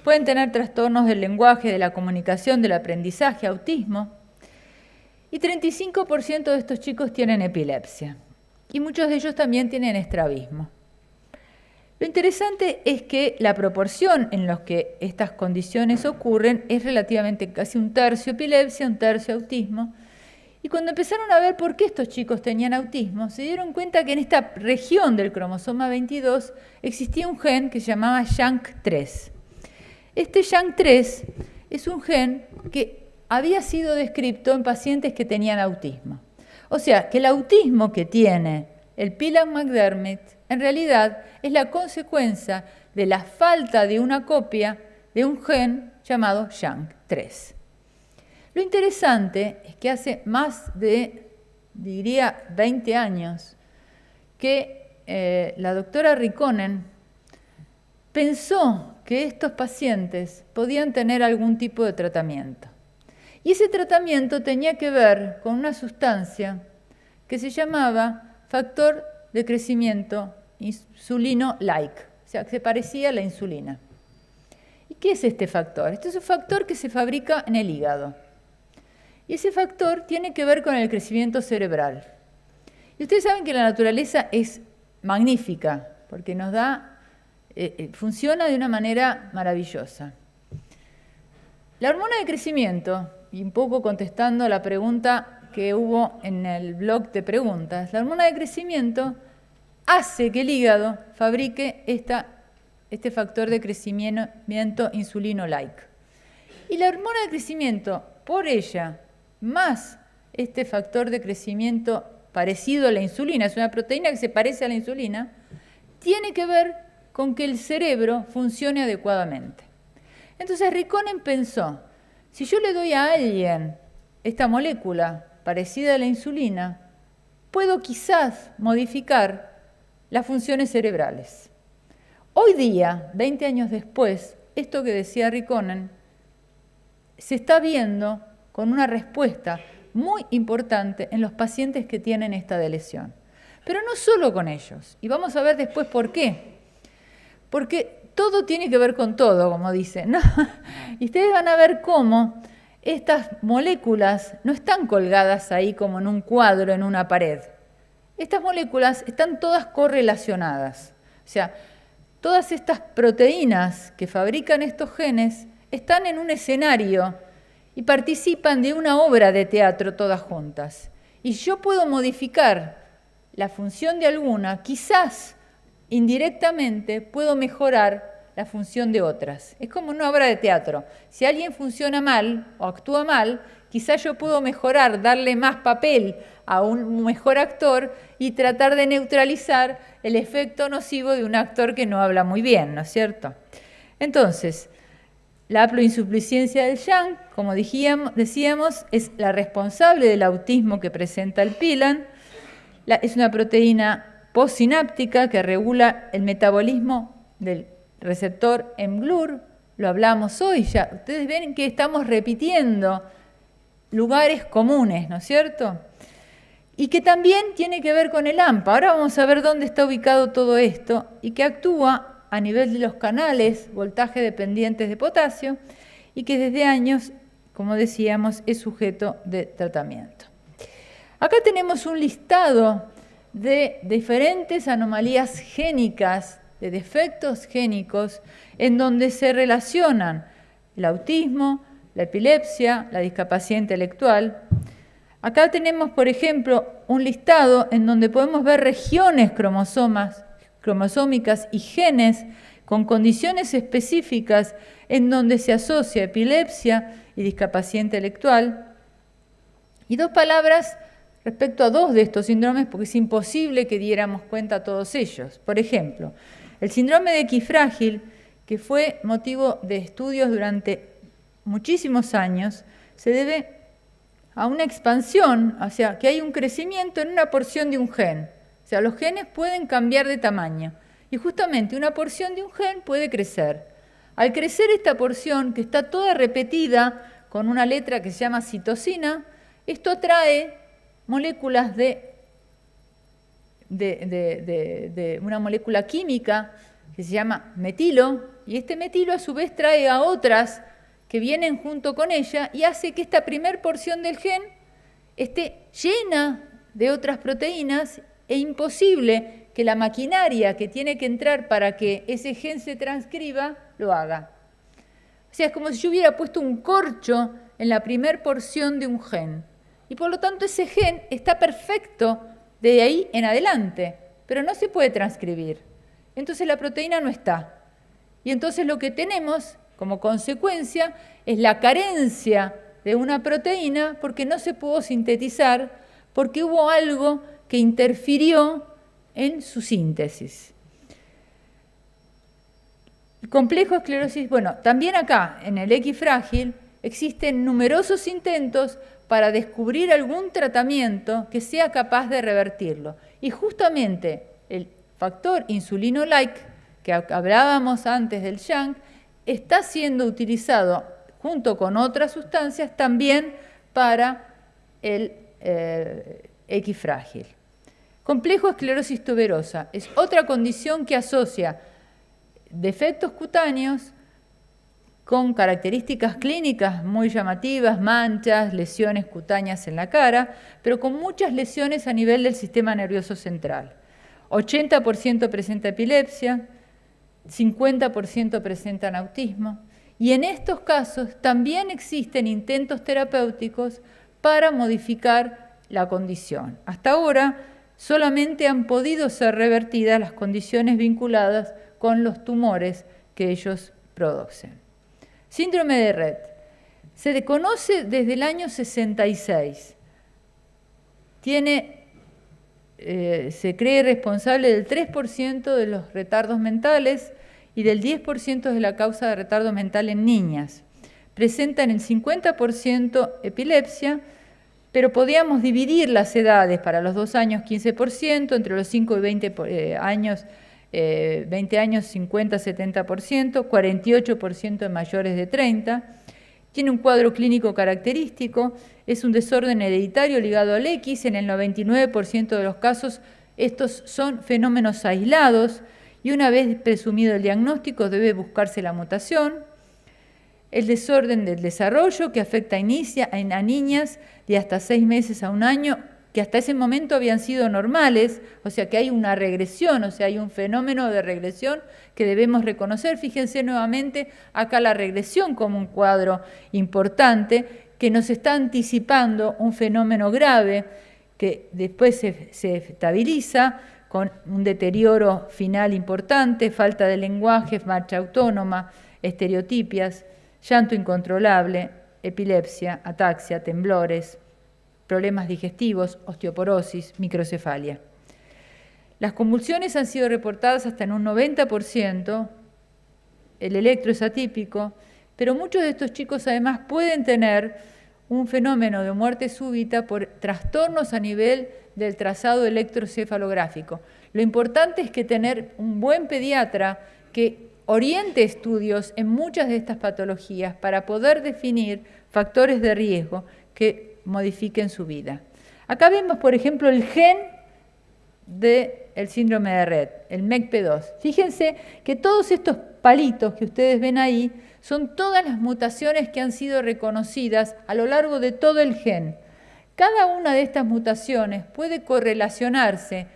S1: Pueden tener trastornos del lenguaje, de la comunicación, del aprendizaje, autismo. Y 35% de estos chicos tienen epilepsia. Y muchos de ellos también tienen estrabismo. Lo interesante es que la proporción en la que estas condiciones ocurren es relativamente casi un tercio epilepsia, un tercio autismo. Y cuando empezaron a ver por qué estos chicos tenían autismo, se dieron cuenta que en esta región del cromosoma 22 existía un gen que se llamaba YANK3. Este YANK3 es un gen que había sido descrito en pacientes que tenían autismo. O sea, que el autismo que tiene el Phelan-McDermid en realidad es la consecuencia de la falta de una copia de un gen llamado YANK3. Lo interesante es que hace más de, diría, 20 años que la doctora Rikkonen pensó que estos pacientes podían tener algún tipo de tratamiento. Y ese tratamiento tenía que ver con una sustancia que se llamaba factor de crecimiento insulino-like, o sea, que se parecía a la insulina. ¿Y qué es este factor? Este es un factor que se fabrica en el hígado. Y ese factor tiene que ver con el crecimiento cerebral. Y ustedes saben que la naturaleza es magnífica, porque nos da, funciona de una manera maravillosa. La hormona de crecimiento, y un poco contestando a la pregunta que hubo en el blog de preguntas, la hormona de crecimiento hace que el hígado fabrique este factor de crecimiento insulino-like. Y la hormona de crecimiento, por ella, más este factor de crecimiento parecido a la insulina, es una proteína que se parece a la insulina, tiene que ver con que el cerebro funcione adecuadamente. Entonces Rikkonen pensó, si yo le doy a alguien esta molécula parecida a la insulina, puedo quizás modificar las funciones cerebrales. Hoy día, 20 años después, esto que decía Rikkonen se está viendo con una respuesta muy importante en los pacientes que tienen esta lesión. Pero no solo con ellos, y vamos a ver después por qué. Porque todo tiene que ver con todo, como dicen, ¿no? Y ustedes van a ver cómo estas moléculas no están colgadas ahí como en un cuadro, en una pared. Estas moléculas están todas correlacionadas. O sea, todas estas proteínas que fabrican estos genes están en un escenario y participan de una obra de teatro todas juntas. Y yo puedo modificar la función de alguna, quizás indirectamente puedo mejorar la función de otras. Es como una obra de teatro. Si alguien funciona mal o actúa mal, quizás yo puedo mejorar, darle más papel a un mejor actor y tratar de neutralizar el efecto nocivo de un actor que no habla muy bien, ¿no es cierto? Entonces, la haploinsuficiencia del YANK, como decíamos, es la responsable del autismo que presenta el Phelan. Es una proteína postsináptica que regula el metabolismo del receptor mGlur, lo hablamos hoy ya. Ustedes ven que estamos repitiendo lugares comunes, ¿no es cierto? Y que también tiene que ver con el AMPA. Ahora vamos a ver dónde está ubicado todo esto y que actúa a nivel de los canales voltaje dependientes de potasio y que desde años, como decíamos, es sujeto de tratamiento. Acá tenemos un listado de diferentes anomalías génicas, de defectos génicos, en donde se relacionan el autismo, la epilepsia, la discapacidad intelectual. Acá tenemos, por ejemplo, un listado en donde podemos ver regiones cromosómicas y genes con condiciones específicas en donde se asocia epilepsia y discapacidad intelectual. Y dos palabras respecto a dos de estos síndromes, porque es imposible que diéramos cuenta a todos ellos. Por ejemplo, el síndrome de equifrágil, que fue motivo de estudios durante muchísimos años, se debe a una expansión, o sea, que hay un crecimiento en una porción de un gen. O sea, los genes pueden cambiar de tamaño. Y justamente una porción de un gen puede crecer. Al crecer esta porción, que está toda repetida con una letra que se llama citosina, esto atrae moléculas de una molécula química que se llama metilo, y este metilo a su vez trae a otras que vienen junto con ella y hace que esta primer porción del gen esté llena de otras proteínas e imposible que la maquinaria que tiene que entrar para que ese gen se transcriba lo haga. O sea, es como si yo hubiera puesto un corcho en la primer porción de un gen. Y por lo tanto ese gen está perfecto de ahí en adelante, pero no se puede transcribir. Entonces la proteína no está. Y entonces lo que tenemos como consecuencia es la carencia de una proteína porque no se pudo sintetizar, porque hubo algo que interfirió en su síntesis. El complejo esclerosis, bueno, también acá en el equifrágil existen numerosos intentos para descubrir algún tratamiento que sea capaz de revertirlo. Y justamente el factor insulino-like, que hablábamos antes del SHANK, está siendo utilizado junto con otras sustancias también para el equifrágil. Complejo esclerosis tuberosa es otra condición que asocia defectos cutáneos con características clínicas muy llamativas, manchas, lesiones cutáneas en la cara, pero con muchas lesiones a nivel del sistema nervioso central. 80% presenta epilepsia, 50% presentan autismo, y en estos casos también existen intentos terapéuticos para modificar la condición. Hasta ahora solamente han podido ser revertidas las condiciones vinculadas con los tumores que ellos producen. Síndrome de Rett. Se conoce desde el año 66. Se cree responsable del 3% de los retardos mentales y del 10% de la causa de retardo mental en niñas. Presentan el 50% epilepsia, pero podíamos dividir las edades para los 2 años 15%, entre los 5 y 20 años 50-70%, 48% en mayores de 30. Tiene un cuadro clínico característico, es un desorden hereditario ligado al X. En el 99% de los casos estos son fenómenos aislados y una vez presumido el diagnóstico debe buscarse la mutación. El desorden del desarrollo que afecta a niñas de hasta 6 meses a 1 año, que hasta ese momento habían sido normales, o sea que hay una regresión, o sea hay un fenómeno de regresión que debemos reconocer. Fíjense nuevamente acá la regresión como un cuadro importante que nos está anticipando un fenómeno grave que después se estabiliza con un deterioro final importante, falta de lenguaje, marcha autónoma, estereotipias, llanto incontrolable, epilepsia, ataxia, temblores, problemas digestivos, osteoporosis, microcefalia. Las convulsiones han sido reportadas hasta en un 90%, el electro es atípico, pero muchos de estos chicos además pueden tener un fenómeno de muerte súbita por trastornos a nivel del trazado electrocefalográfico. Lo importante es que tener un buen pediatra que oriente estudios en muchas de estas patologías para poder definir factores de riesgo que modifiquen su vida. Acá vemos, por ejemplo, el gen del síndrome de Rett, el MECP2. Fíjense que todos estos palitos que ustedes ven ahí son todas las mutaciones que han sido reconocidas a lo largo de todo el gen. Cada una de estas mutaciones puede correlacionarse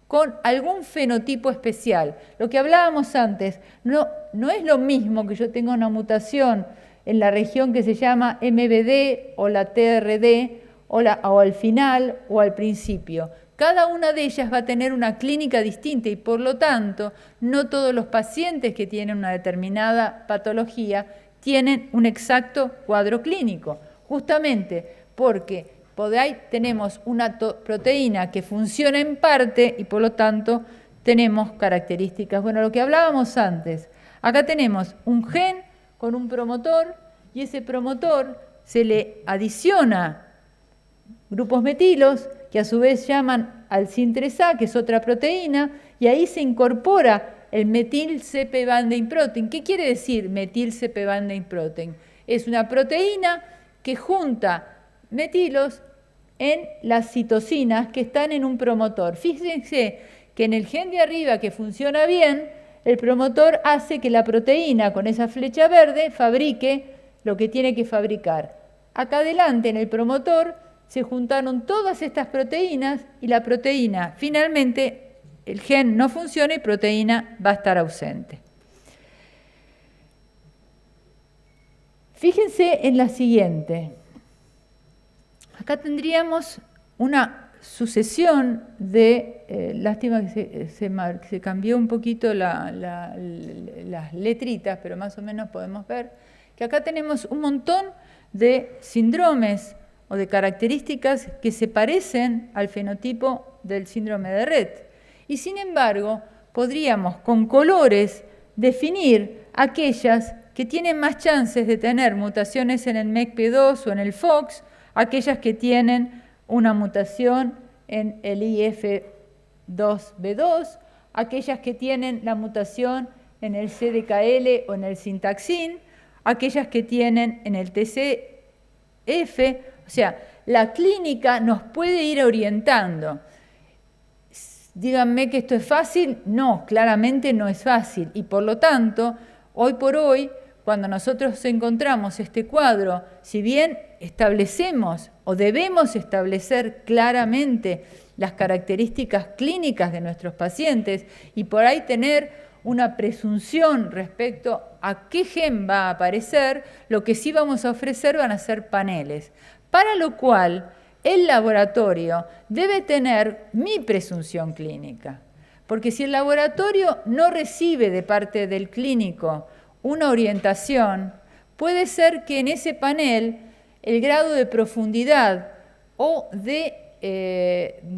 S1: con algún fenotipo especial. Lo que hablábamos antes, no es lo mismo que yo tenga una mutación en la región que se llama MBD o la TRD o al final o al principio. Cada una de ellas va a tener una clínica distinta y por lo tanto no todos los pacientes que tienen una determinada patología tienen un exacto cuadro clínico, justamente porque por ahí tenemos una proteína que funciona en parte y por lo tanto tenemos características. Bueno, lo que hablábamos antes, acá tenemos un gen con un promotor y ese promotor se le adiciona grupos metilos que a su vez llaman al SIN3A, que es otra proteína, y ahí se incorpora el metil-CP-binding protein. ¿Qué quiere decir metil-CP-binding protein? Es una proteína que junta metilos en las citocinas que están en un promotor. Fíjense que en el gen de arriba que funciona bien, el promotor hace que la proteína con esa flecha verde fabrique lo que tiene que fabricar. Acá adelante en el promotor se juntaron todas estas proteínas y la proteína, finalmente, el gen no funciona y proteína va a estar ausente. Fíjense en la siguiente. Acá tendríamos una sucesión de, lástima que se cambió un poquito las letritas, pero más o menos podemos ver que acá tenemos un montón de síndromes o de características que se parecen al fenotipo del síndrome de Rett. Y sin embargo, podríamos con colores definir aquellas que tienen más chances de tener mutaciones en el MECP2 o en el FOX, aquellas que tienen una mutación en el IF2B2, aquellas que tienen la mutación en el CDKL o en el Syntaxin, aquellas que tienen en el TCF. O sea, la clínica nos puede ir orientando. Díganme que esto es fácil. No, claramente no es fácil. Y por lo tanto, hoy por hoy, cuando nosotros encontramos este cuadro, si bien establecemos o debemos establecer claramente las características clínicas de nuestros pacientes y por ahí tener una presunción respecto a qué gen va a aparecer, lo que sí vamos a ofrecer van a ser paneles. Para lo cual, el laboratorio debe tener mi presunción clínica. Porque si el laboratorio no recibe de parte del clínico una orientación, puede ser que en ese panel el grado de profundidad o de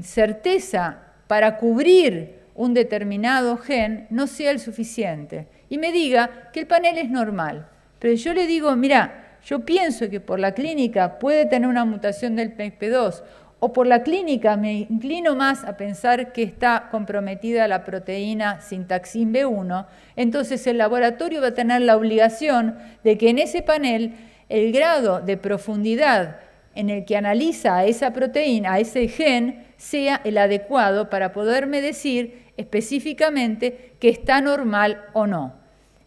S1: certeza para cubrir un determinado gen no sea el suficiente. Y me diga que el panel es normal. Pero yo le digo, mira, yo pienso que por la clínica puede tener una mutación del MECP2 o por la clínica me inclino más a pensar que está comprometida la proteína Syntaxin B1, entonces el laboratorio va a tener la obligación de que en ese panel el grado de profundidad en el que analiza a esa proteína, a ese gen, sea el adecuado para poderme decir específicamente que está normal o no.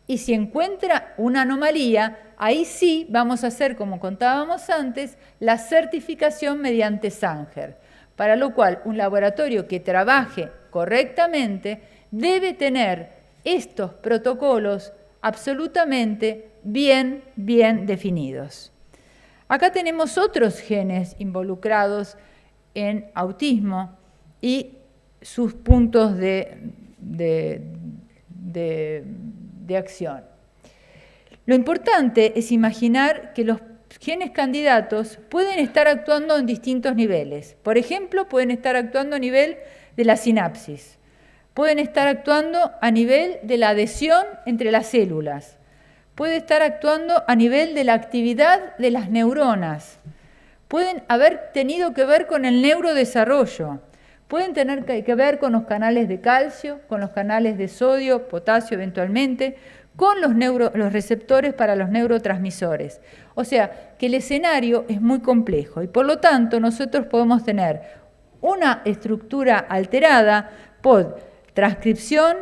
S1: Y si encuentra una anomalía, ahí sí vamos a hacer, como contábamos antes, la certificación mediante Sanger, para lo cual un laboratorio que trabaje correctamente debe tener estos protocolos absolutamente bien definidos. Acá tenemos otros genes involucrados en autismo y sus puntos de acción. Lo importante es imaginar que los genes candidatos pueden estar actuando en distintos niveles. Por ejemplo, pueden estar actuando a nivel de la sinapsis, pueden estar actuando a nivel de la adhesión entre las células, puede estar actuando a nivel de la actividad de las neuronas, pueden haber tenido que ver con el neurodesarrollo, pueden tener que ver con los canales de calcio, con los canales de sodio, potasio eventualmente, con los receptores para los neurotransmisores. O sea, que el escenario es muy complejo y por lo tanto nosotros podemos tener una estructura alterada por transcripción,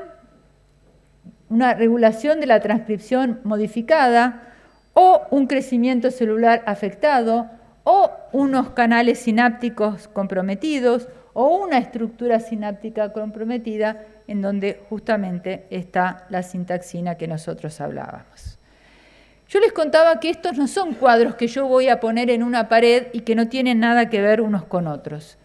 S1: una regulación de la transcripción modificada, o un crecimiento celular afectado, o unos canales sinápticos comprometidos, o una estructura sináptica comprometida en donde justamente está la sintaxina que nosotros hablábamos. Yo les contaba que estos no son cuadros que yo voy a poner en una pared y que no tienen nada que ver unos con otros.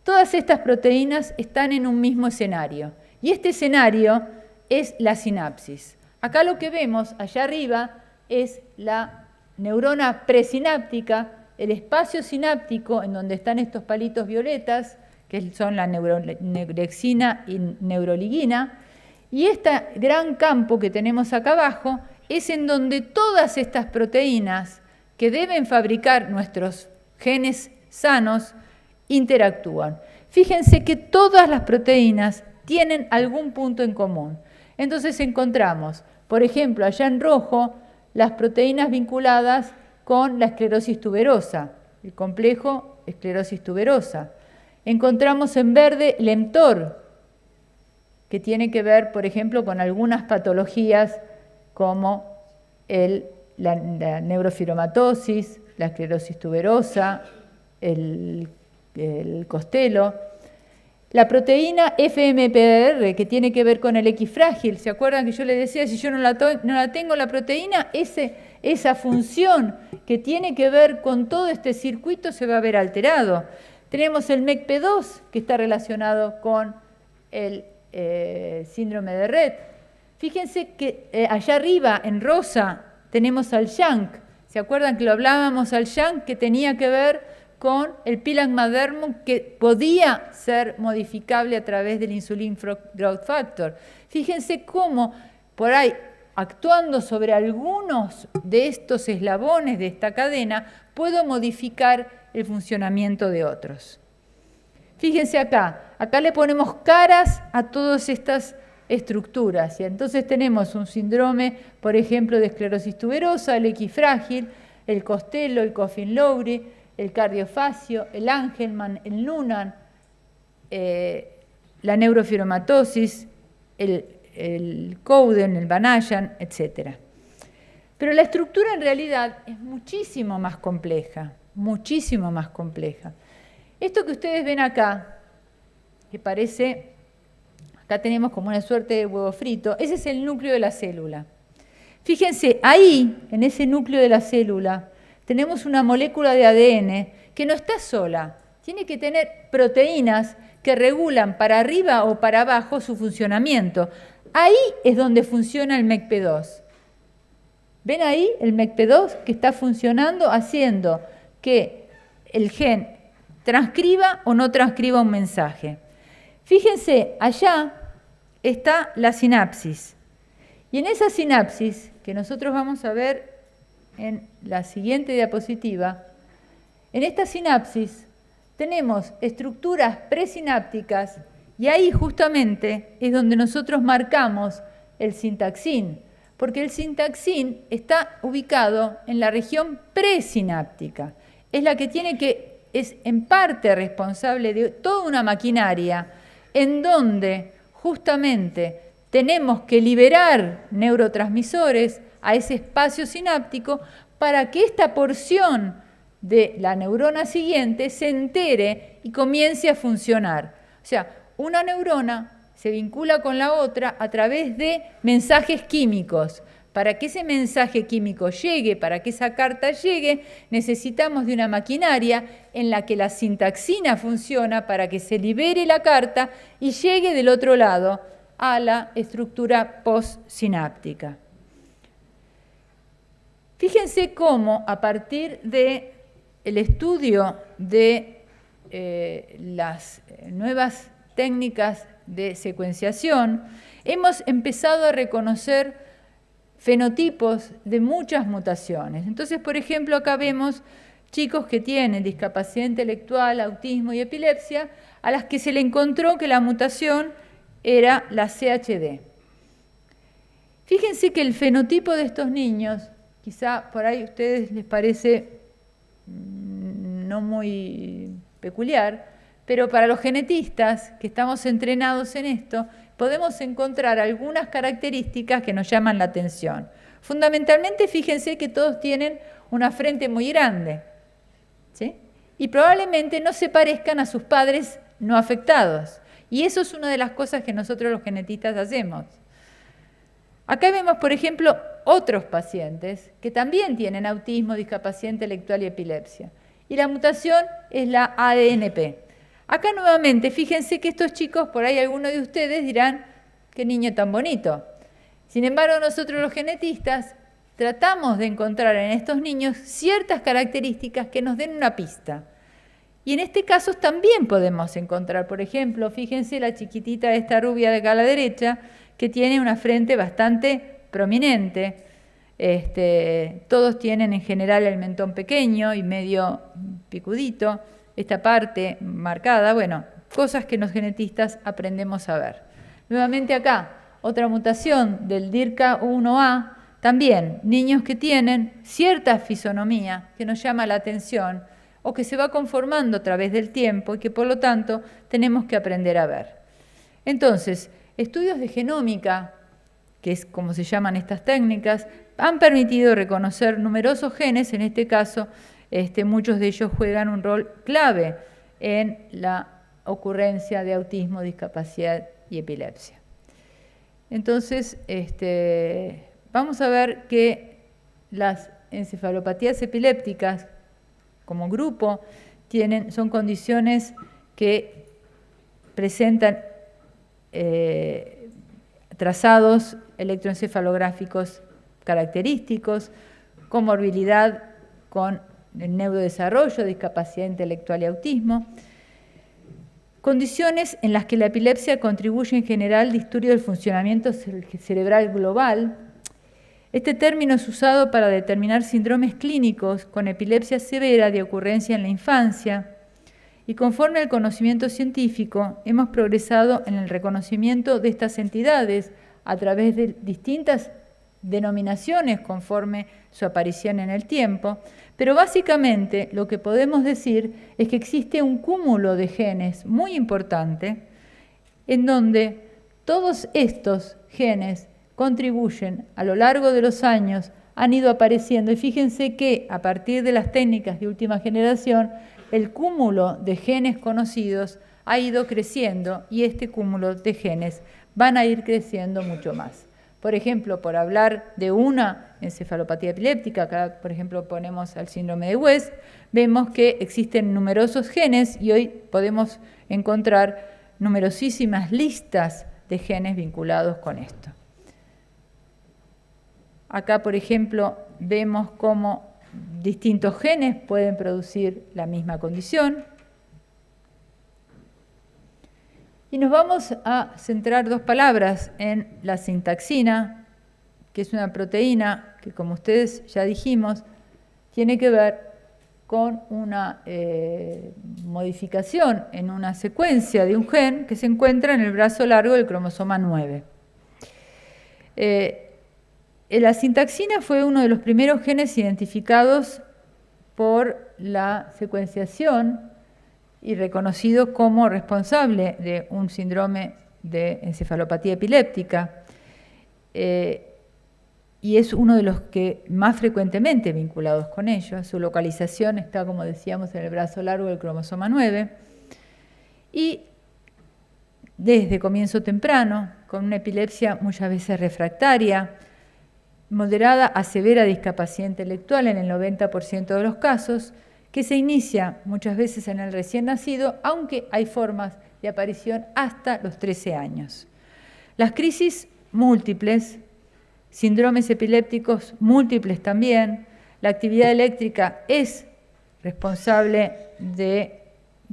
S1: Todas estas proteínas están en un mismo escenario y este escenario es la sinapsis. Acá lo que vemos allá arriba es la neurona presináptica, el espacio sináptico en donde están estos palitos violetas, que son la neurexina y neuroligina, y este gran campo que tenemos acá abajo es en donde todas estas proteínas que deben fabricar nuestros genes sanos interactúan. Fíjense que todas las proteínas tienen algún punto en común. Entonces encontramos, por ejemplo, allá en rojo, las proteínas vinculadas con la esclerosis tuberosa, el complejo esclerosis tuberosa. Encontramos en verde el mTOR, que tiene que ver, por ejemplo, con algunas patologías como la neurofibromatosis, la esclerosis tuberosa, el costelo. La proteína FMPR, que tiene que ver con el X frágil. ¿Se acuerdan que yo les decía, si yo no la tengo la proteína, esa función que tiene que ver con todo este circuito se va a ver alterado? Tenemos el MECP2, que está relacionado con el síndrome de Rett. Fíjense que allá arriba, en rosa, tenemos al SHANK. ¿Se acuerdan que lo hablábamos al SHANK, que tenía que ver con el Pilan-Madermum, que podía ser modificable a través del insulin growth factor? Fíjense cómo por ahí, actuando sobre algunos de estos eslabones de esta cadena, puedo modificar el funcionamiento de otros. Fíjense acá le ponemos caras a todas estas estructuras, y entonces tenemos un síndrome, por ejemplo, de esclerosis tuberosa, el X frágil, el Costello, el Coffin-Lowry, el cardiofacio, el Angelman, el Noonan, la neurofibromatosis, el Cowden, el Banayan, etc. Pero la estructura en realidad es muchísimo más compleja, muchísimo más compleja. Esto que ustedes ven acá, que parece, acá tenemos como una suerte de huevo frito, ese es el núcleo de la célula. Fíjense, ahí, en ese núcleo de la célula, tenemos una molécula de ADN que no está sola, tiene que tener proteínas que regulan para arriba o para abajo su funcionamiento. Ahí es donde funciona el MECP2. ¿Ven ahí el MECP2 que está funcionando, haciendo que el gen transcriba o no transcriba un mensaje? Fíjense, allá está la sinapsis. Y en esa sinapsis, que nosotros vamos a ver en la siguiente diapositiva, en esta sinapsis tenemos estructuras presinápticas y ahí justamente es donde nosotros marcamos el sintaxin, porque el sintaxin está ubicado en la región presináptica. Es la que es en parte responsable de toda una maquinaria en donde justamente tenemos que liberar neurotransmisores a ese espacio sináptico para que esta porción de la neurona siguiente se entere y comience a funcionar. O sea, una neurona se vincula con la otra a través de mensajes químicos. Para que ese mensaje químico llegue, para que esa carta llegue, necesitamos de una maquinaria en la que la sintaxina funciona para que se libere la carta y llegue del otro lado a la estructura postsináptica. Fíjense cómo a partir del estudio de las nuevas técnicas de secuenciación, hemos empezado a reconocer fenotipos de muchas mutaciones. Entonces, por ejemplo, acá vemos chicos que tienen discapacidad intelectual, autismo y epilepsia, a las que se le encontró que la mutación era la CHD. Fíjense que el fenotipo de estos niños, quizá por ahí a ustedes les parece no muy peculiar, pero para los genetistas que estamos entrenados en esto, podemos encontrar algunas características que nos llaman la atención. Fundamentalmente, fíjense que todos tienen una frente muy grande, ¿sí? Y probablemente no se parezcan a sus padres no afectados. Y eso es una de las cosas que nosotros los genetistas hacemos. Acá vemos, por ejemplo, otros pacientes que también tienen autismo, discapacidad intelectual y epilepsia. Y la mutación es la ADNP. Acá nuevamente, fíjense que estos chicos, por ahí algunos de ustedes dirán, qué niño tan bonito. Sin embargo, nosotros los genetistas tratamos de encontrar en estos niños ciertas características que nos den una pista. Y en este caso también podemos encontrar, por ejemplo, fíjense la chiquitita esta rubia de acá a la derecha, que tiene una frente bastante prominente. Todos tienen en general el mentón pequeño y medio picudito, esta parte marcada, bueno, cosas que los genetistas aprendemos a ver. Nuevamente acá, otra mutación del DIRCA1A, también niños que tienen cierta fisonomía que nos llama la atención o que se va conformando a través del tiempo y que por lo tanto tenemos que aprender a ver. Entonces, estudios de genómica, que es como se llaman estas técnicas, han permitido reconocer numerosos genes, en este caso muchos de ellos juegan un rol clave en la ocurrencia de autismo, discapacidad y epilepsia. Entonces, vamos a ver que las encefalopatías epilépticas como grupo son condiciones que presentan trazados electroencefalográficos característicos, comorbilidad con el neurodesarrollo, discapacidad intelectual y autismo, condiciones en las que la epilepsia contribuye en general al disturbio del funcionamiento cerebral global. Este término es usado para determinar síndromes clínicos con epilepsia severa de ocurrencia en la infancia y conforme al conocimiento científico hemos progresado en el reconocimiento de estas entidades a través de distintas denominaciones conforme su aparición en el tiempo, pero básicamente lo que podemos decir es que existe un cúmulo de genes muy importante en donde todos estos genes contribuyen a lo largo de los años, han ido apareciendo y fíjense que a partir de las técnicas de última generación el cúmulo de genes conocidos ha ido creciendo y este cúmulo de genes van a ir creciendo mucho más. Por ejemplo, por hablar de una encefalopatía epiléptica, acá por ejemplo ponemos al síndrome de West, vemos que existen numerosos genes y hoy podemos encontrar numerosísimas listas de genes vinculados con esto. Acá, por ejemplo, vemos cómo distintos genes pueden producir la misma condición. Y nos vamos a centrar dos palabras en la sintaxina, que es una proteína que, como ustedes ya dijimos, tiene que ver con una modificación en una secuencia de un gen que se encuentra en el brazo largo del cromosoma 9. La sintaxina fue uno de los primeros genes identificados por la secuenciación y reconocido como responsable de un síndrome de encefalopatía epiléptica, y es uno de los que más frecuentemente vinculados con ello. Su localización está, como decíamos, en el brazo largo del cromosoma 9, y desde comienzo temprano, con una epilepsia muchas veces refractaria, moderada a severa discapacidad intelectual en el 90% de los casos, que se inicia muchas veces en el recién nacido, aunque hay formas de aparición hasta los 13 años. Las crisis múltiples, síndromes epilépticos múltiples también, la actividad eléctrica es responsable de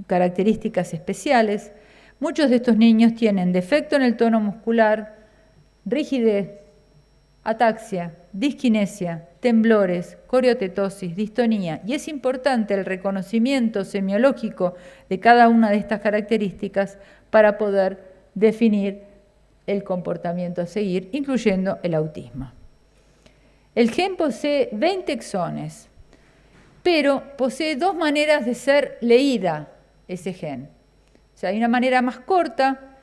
S1: características especiales. Muchos de estos niños tienen defecto en el tono muscular, rigidez, ataxia, disquinesia, temblores, coriotetosis, distonía, y es importante el reconocimiento semiológico de cada una de estas características para poder definir el comportamiento a seguir, incluyendo el autismo. El gen posee 20 exones, pero posee dos maneras de ser leída ese gen. O sea, hay una manera más corta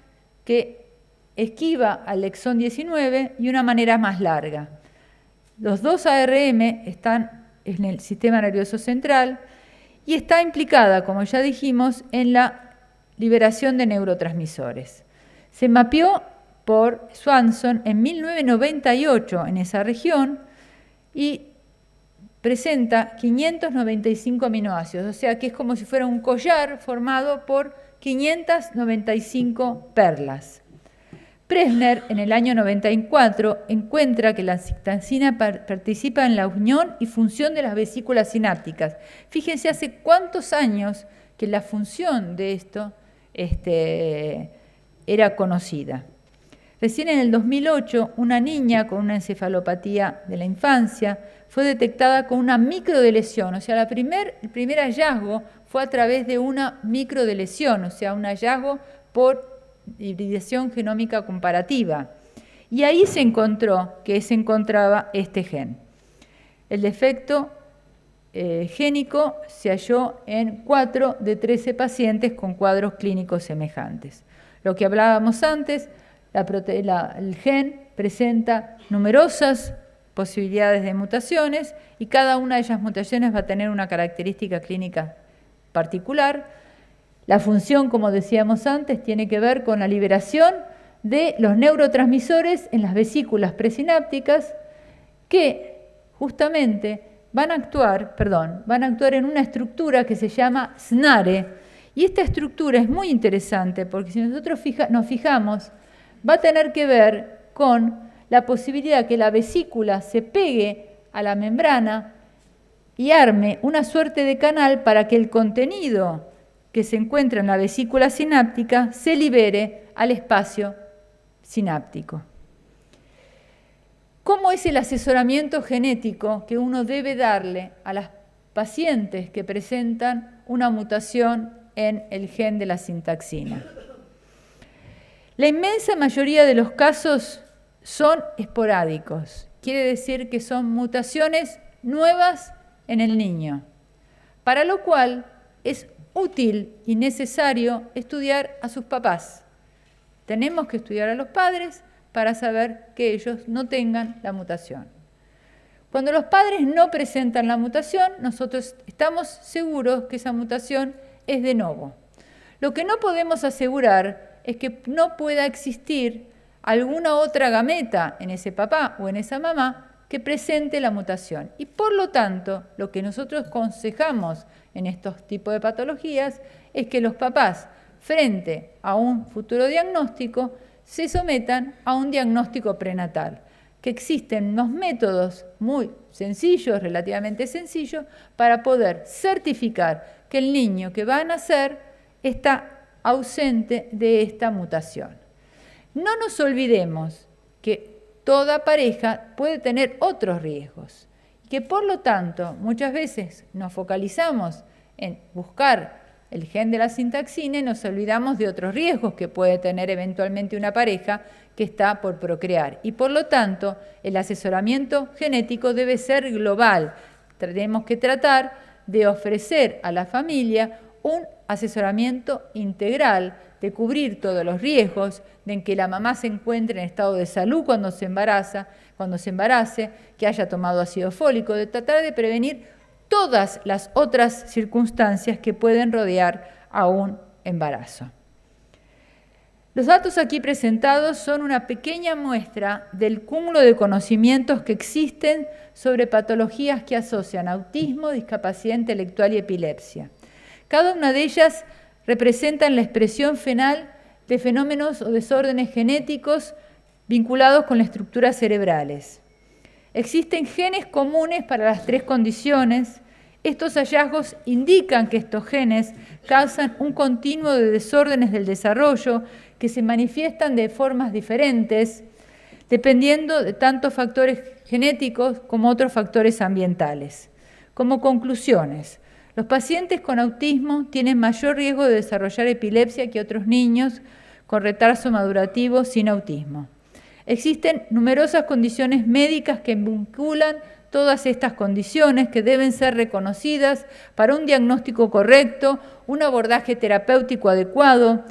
S1: que esquiva al exón 19 y una manera más larga. Los dos ARM están en el sistema nervioso central y está implicada, como ya dijimos, en la liberación de neurotransmisores. Se mapeó por Swanson en 1998 en esa región y presenta 595 aminoácidos, o sea que es como si fuera un collar formado por 595 perlas. Presner, en el año 94, encuentra que la cistancina participa en la unión y función de las vesículas sinápticas. Fíjense, hace cuántos años que la función de esto era conocida. Recién en el 2008, una niña con una encefalopatía de la infancia fue detectada con una microdeleción, o sea, el primer hallazgo fue a través de una microdeleción, o sea, un hallazgo por hibridación genómica comparativa. Y ahí se encontró que se encontraba este gen. El defecto génico se halló en 4 de 13 pacientes con cuadros clínicos semejantes. Lo que hablábamos antes, el gen presenta numerosas posibilidades de mutaciones y cada una de esas mutaciones va a tener una característica clínica particular. La función, como decíamos antes, tiene que ver con la liberación de los neurotransmisores en las vesículas presinápticas que justamente van a actuar en una estructura que se llama SNARE. Y esta estructura es muy interesante porque si nosotros nos fijamos, va a tener que ver con la posibilidad que la vesícula se pegue a la membrana y arme una suerte de canal para que el contenido que se encuentra en la vesícula sináptica se libere al espacio sináptico. ¿Cómo es el asesoramiento genético que uno debe darle a las pacientes que presentan una mutación en el gen de la sintaxina? La inmensa mayoría de los casos son esporádicos, quiere decir que son mutaciones nuevas en el niño, para lo cual es útil y necesario estudiar a sus papás. Tenemos que estudiar a los padres para saber que ellos no tengan la mutación. Cuando los padres no presentan la mutación, nosotros estamos seguros que esa mutación es de novo. Lo que no podemos asegurar es que no pueda existir alguna otra gameta en ese papá o en esa mamá que presente la mutación. Y por lo tanto, lo que nosotros aconsejamos en estos tipos de patologías es que los papás, frente a un futuro diagnóstico, se sometan a un diagnóstico prenatal, que existen unos métodos muy sencillos, relativamente sencillos, para poder certificar que el niño que va a nacer está ausente de esta mutación. No nos olvidemos que toda pareja puede tener otros riesgos y que por lo tanto muchas veces nos focalizamos en buscar el gen de la sintaxina y nos olvidamos de otros riesgos que puede tener eventualmente una pareja que está por procrear. Y por lo tanto, el asesoramiento genético debe ser global. Tenemos que tratar de ofrecer a la familia un asesoramiento integral, de cubrir todos los riesgos, de que la mamá se encuentre en estado de salud cuando se embarace, que haya tomado ácido fólico, de tratar de prevenir todas las otras circunstancias que pueden rodear a un embarazo. Los datos aquí presentados son una pequeña muestra del cúmulo de conocimientos que existen sobre patologías que asocian autismo, discapacidad intelectual y epilepsia. Cada una de ellas representa la expresión final de fenómenos o desórdenes genéticos vinculados con las estructuras cerebrales. Existen genes comunes para las tres condiciones. Estos hallazgos indican que estos genes causan un continuo de desórdenes del desarrollo que se manifiestan de formas diferentes, dependiendo de tanto factores genéticos como otros factores ambientales. Como conclusiones, los pacientes con autismo tienen mayor riesgo de desarrollar epilepsia que otros niños con retraso madurativo sin autismo. Existen numerosas condiciones médicas que vinculan todas estas condiciones que deben ser reconocidas para un diagnóstico correcto, un abordaje terapéutico adecuado,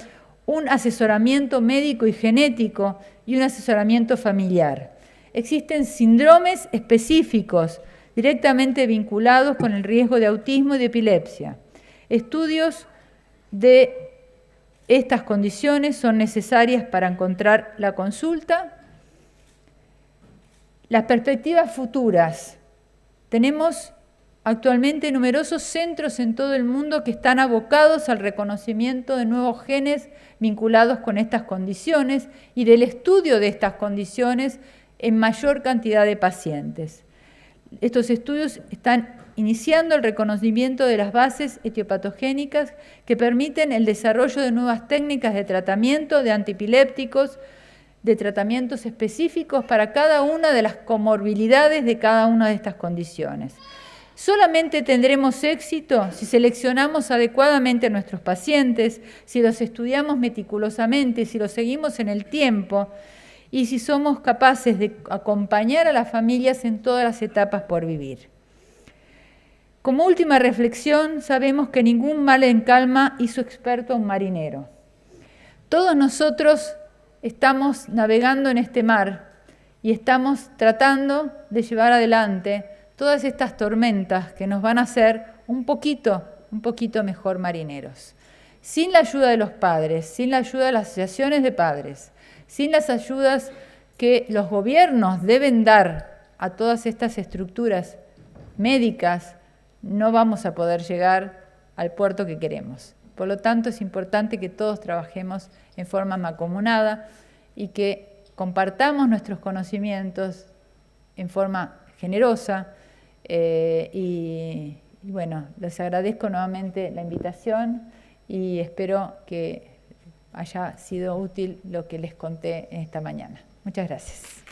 S1: un asesoramiento médico y genético y un asesoramiento familiar. Existen síndromes específicos directamente vinculados con el riesgo de autismo y de epilepsia. Estudios de estas condiciones son necesarias para encontrar la consulta. Las perspectivas futuras. Tenemos actualmente numerosos centros en todo el mundo que están abocados al reconocimiento de nuevos genes vinculados con estas condiciones y del estudio de estas condiciones en mayor cantidad de pacientes. Estos estudios están iniciando el reconocimiento de las bases etiopatogénicas que permiten el desarrollo de nuevas técnicas de tratamiento de antiepilépticos, de tratamientos específicos para cada una de las comorbilidades de cada una de estas condiciones. Solamente tendremos éxito si seleccionamos adecuadamente a nuestros pacientes, si los estudiamos meticulosamente, si los seguimos en el tiempo y si somos capaces de acompañar a las familias en todas las etapas por vivir. Como última reflexión, sabemos que ningún mal en calma hizo experto a un marinero. Todos nosotros estamos navegando en este mar y estamos tratando de llevar adelante todas estas tormentas que nos van a hacer un poquito mejor marineros. Sin la ayuda de los padres, sin la ayuda de las asociaciones de padres, sin las ayudas que los gobiernos deben dar a todas estas estructuras médicas, no vamos a poder llegar al puerto que queremos. Por lo tanto, es importante que todos trabajemos en forma mancomunada y que compartamos nuestros conocimientos en forma generosa. Y bueno, les agradezco nuevamente la invitación y espero que haya sido útil lo que les conté esta mañana. Muchas gracias.